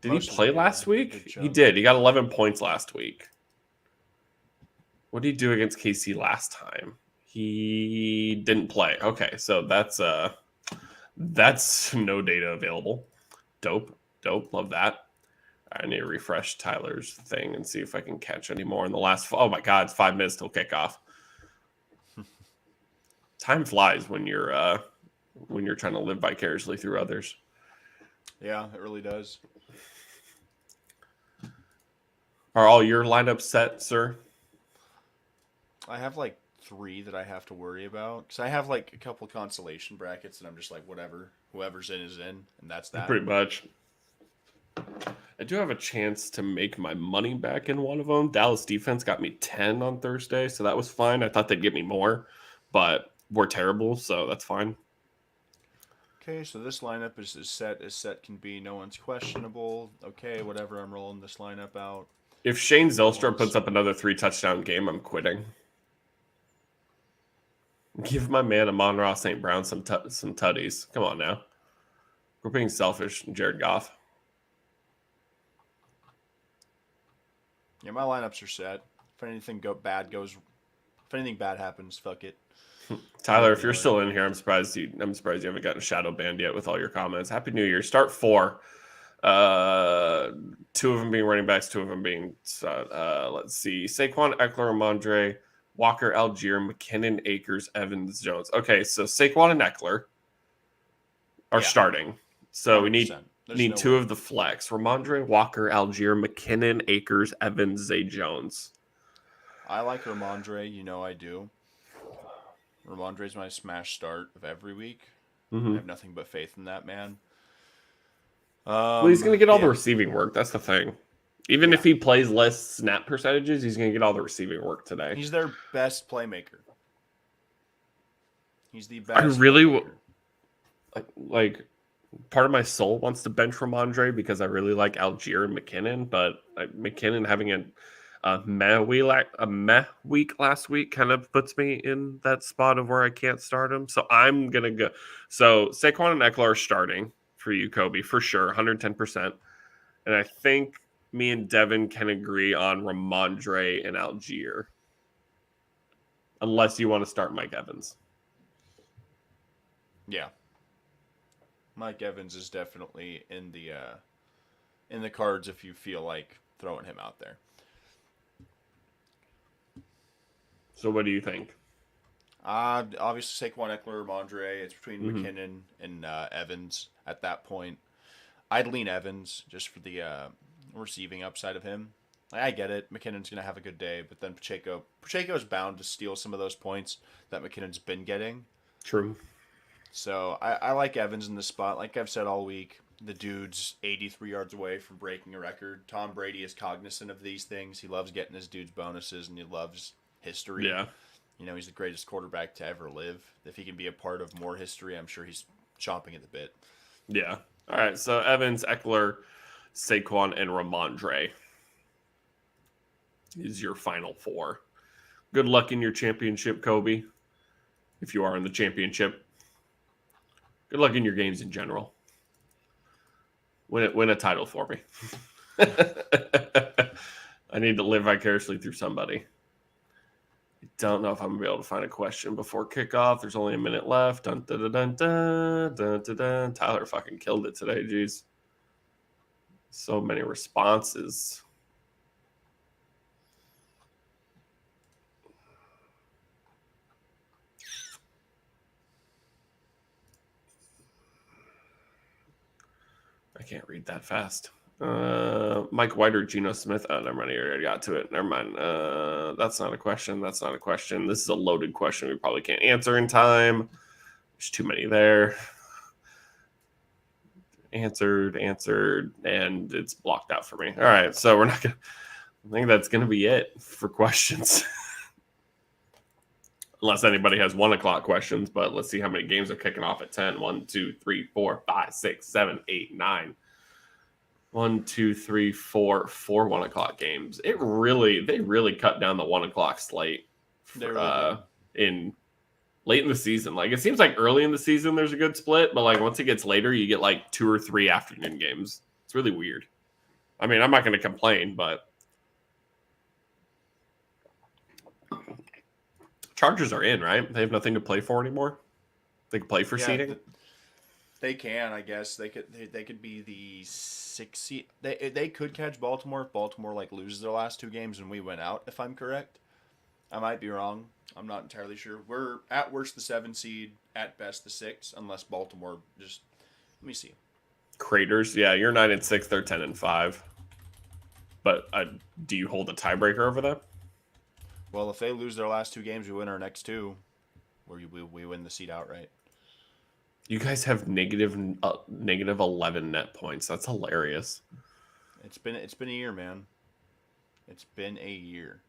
Did he play last week? He did. He got 11 points last week. What did he do against KC last time? He didn't play. Okay, so that's no data available. Dope. Love that. I need to refresh Tyler's thing and see if I can catch any more in the last. Oh my God, it's 5 minutes till kickoff. Time flies when you're trying to live vicariously through others. Yeah, it really does. Are all your lineups set, sir? I have like 3 that I have to worry about. Because I have like a couple consolation brackets and I'm just like, whatever. Whoever's in is in. And that's that. Pretty much. I do have a chance to make my money back in one of them. Dallas defense got me 10 on Thursday, so that was fine. I thought they'd get me more, but we're terrible, so that's fine. Okay, so this lineup is as set can be. No one's questionable. Okay, whatever. I'm rolling this lineup out. If Shane Zylstra puts up another 3-touchdown game, I'm quitting. Give my man Amon-Ra St. Brown some tutties. Come on now. We're being selfish, Jared Goff. Yeah, my lineups are set. If anything bad happens, fuck it. Tyler, if you're still in here, I'm surprised you haven't gotten shadow banned yet with all your comments. Happy New Year. Start 4. 2 of them being running backs, 2 of them being let's see, Saquon, Eckler, Ramondre, Walker, Algier, McKinnon, Akers, Evans, Jones. Okay, so Saquon and Eckler are starting. So 100%. We need 2 of the flex. Ramondre, Walker, Algier, McKinnon, Akers, Evans, Zay Jones. I like Ramondre. You know I do. Ramondre's my smash start of every week. Mm-hmm. I have nothing but faith in that man. Well, he's going to get all the receiving work. That's the thing. Even if he plays less snap percentages, he's going to get all the receiving work today. He's their best playmaker. He's the best. I really like. Part of my soul wants to bench Ramondre because I really like Algier and McKinnon, but McKinnon having a meh week last week kind of puts me in that spot of where I can't start him. So I'm gonna go. So Saquon and Eckler are starting for you, Kobe, for sure, 110%. And I think me and Devin can agree on Ramondre and Algier, unless you want to start Mike Evans. Yeah. Mike Evans is definitely in the cards if you feel like throwing him out there. So what do you think? Obviously Saquon, Eckler, Ramondre. It's between McKinnon and Evans at that point. I'd lean Evans just for the receiving upside of him. I get it. McKinnon's going to have a good day, but then Pacheco's bound to steal some of those points that McKinnon's been getting. True. So I like Evans in this spot. Like I've said all week, the dude's 83 yards away from breaking a record. Tom Brady is cognizant of these things. He loves getting his dudes bonuses, and he loves history. Yeah. You know, he's the greatest quarterback to ever live. If he can be a part of more history, I'm sure he's chomping at the bit. Yeah. All right. So Evans, Eckler, Saquon, and Ramondre is your final 4. Good luck in your championship, Kobe. If you are in the championship. Good luck in your games in general. Win a title for me. I need to live vicariously through somebody. Don't know if I'm going to be able to find a question before kickoff. There's only a minute left. Dun, dun, dun, dun, dun, dun, dun, dun. Tyler fucking killed it today, jeez. So many responses. I can't read that fast. Mike White or Geno Smith? Oh, never mind. I already got to it. Never mind. That's not a question. That's not a question. This is a loaded question we probably can't answer in time. There's too many there. Answered, and it's blocked out for me. All right, so we're not gonna. I think that's gonna be it for questions. Unless anybody has 1:00 questions, but let's see how many games are kicking off at 10. 1, 2, 3, 4, 5, 6, 7, 8, 9. 1, 2, 3, 4, 4 1:00 games. They really cut down the 1:00 slate for, in late in the season. Like it seems like early in the season there's a good split, but like once it gets later, you get like 2 or 3 afternoon games. It's really weird. I mean, I'm not going to complain, but Chargers are in, right? They have nothing to play for anymore. They can play for seeding. They can, I guess. They could be the 6th seed. They could catch Baltimore if Baltimore like loses their last 2 games and we went out. If I'm correct, I might be wrong. I'm not entirely sure. We're at worst the 7 seed, at best the 6, unless Baltimore just. Let me see. Craters, yeah, you're 9-6. They're 10-5. But do you hold a tiebreaker over them? Well, if they lose their last 2 games, we win our next 2. We win the seed outright. You guys have negative 11 net points. That's hilarious. It's been a year, man. It's been a year.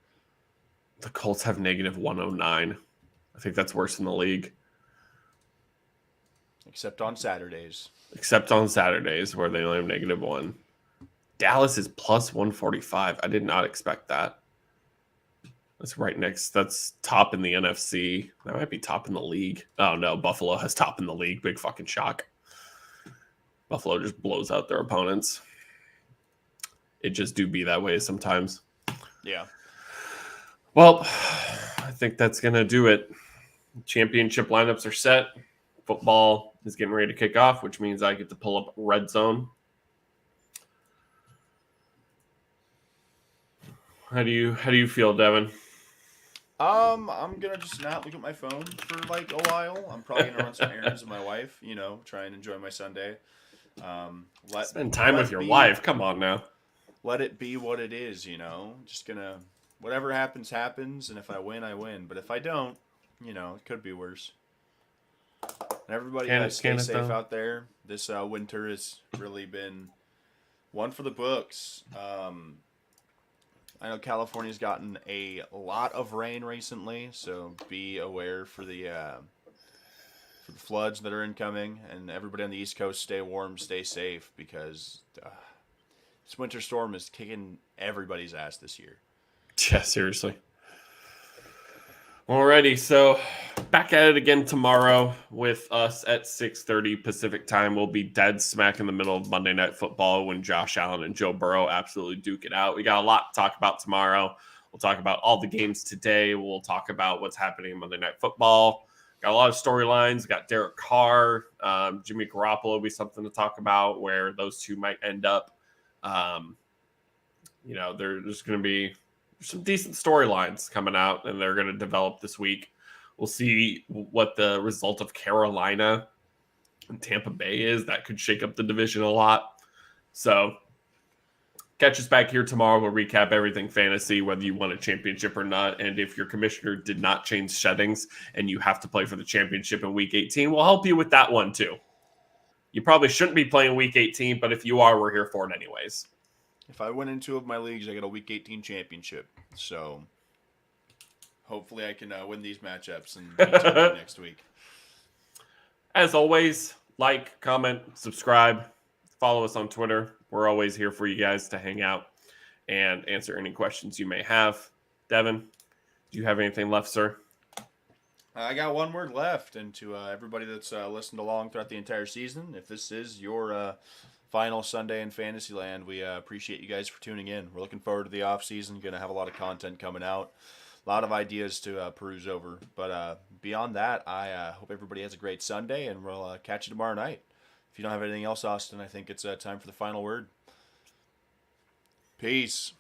The Colts have negative 109. I think that's worse in the league. Except on Saturdays. Where they only have negative 1. Dallas is plus 145. I did not expect that. That's right next. That's top in the NFC. That might be top in the league. Oh, no. Buffalo has top in the league. Big fucking shock. Buffalo just blows out their opponents. It just do be that way sometimes. Yeah. Well, I think that's going to do it. Championship lineups are set. Football is getting ready to kick off, which means I get to pull up Red Zone. How do you feel, Devin? I'm gonna just not look at my phone for like a while. I'm probably gonna run some errands with my wife. Try and enjoy my Sunday. Spend time with your wife. Come on now. Let it be what it is. Just gonna whatever happens, happens, and if I win, I win. But if I don't, it could be worse. And everybody stay safe out there. This winter has really been one for the books. I know California's gotten a lot of rain recently, so be aware for the floods that are incoming. And everybody on the East Coast, stay warm, stay safe, because this winter storm is kicking everybody's ass this year. Yeah, seriously. Alrighty, so back at it again tomorrow with us at 6:30 Pacific time. We'll be dead smack in the middle of Monday Night Football when Josh Allen and Joe Burrow absolutely duke it out. We got a lot to talk about tomorrow. We'll talk about all the games today. We'll talk about what's happening in Monday Night Football. Got a lot of storylines. Got Derek Carr, Jimmy Garoppolo will be something to talk about where those two might end up. There's going to be some decent storylines coming out, and they're going to develop this week. We'll see what the result of Carolina and Tampa Bay is. That could shake up the division a lot. So catch us back here tomorrow. We'll recap everything fantasy, whether you won a championship or not. And if your commissioner did not change settings and you have to play for the championship in week 18, we'll help you with that one too. You probably shouldn't be playing week 18, but if you are, we're here for it anyways. If I win in 2 of my leagues, I get a week 18 championship. So hopefully I can win these matchups and beat you next week. As always, like, comment, subscribe, follow us on Twitter. We're always here for you guys to hang out and answer any questions you may have. Devin, do you have anything left, sir? I got one word left. And to everybody that's listened along throughout the entire season, if this is your final Sunday in Fantasyland, we appreciate you guys for tuning in. We're looking forward to the off season. Going to have a lot of content coming out. a lot of ideas to peruse over. But beyond that, I hope everybody has a great Sunday, and we'll catch you tomorrow night. If you don't have anything else, Austin, I think it's time for the final word. Peace.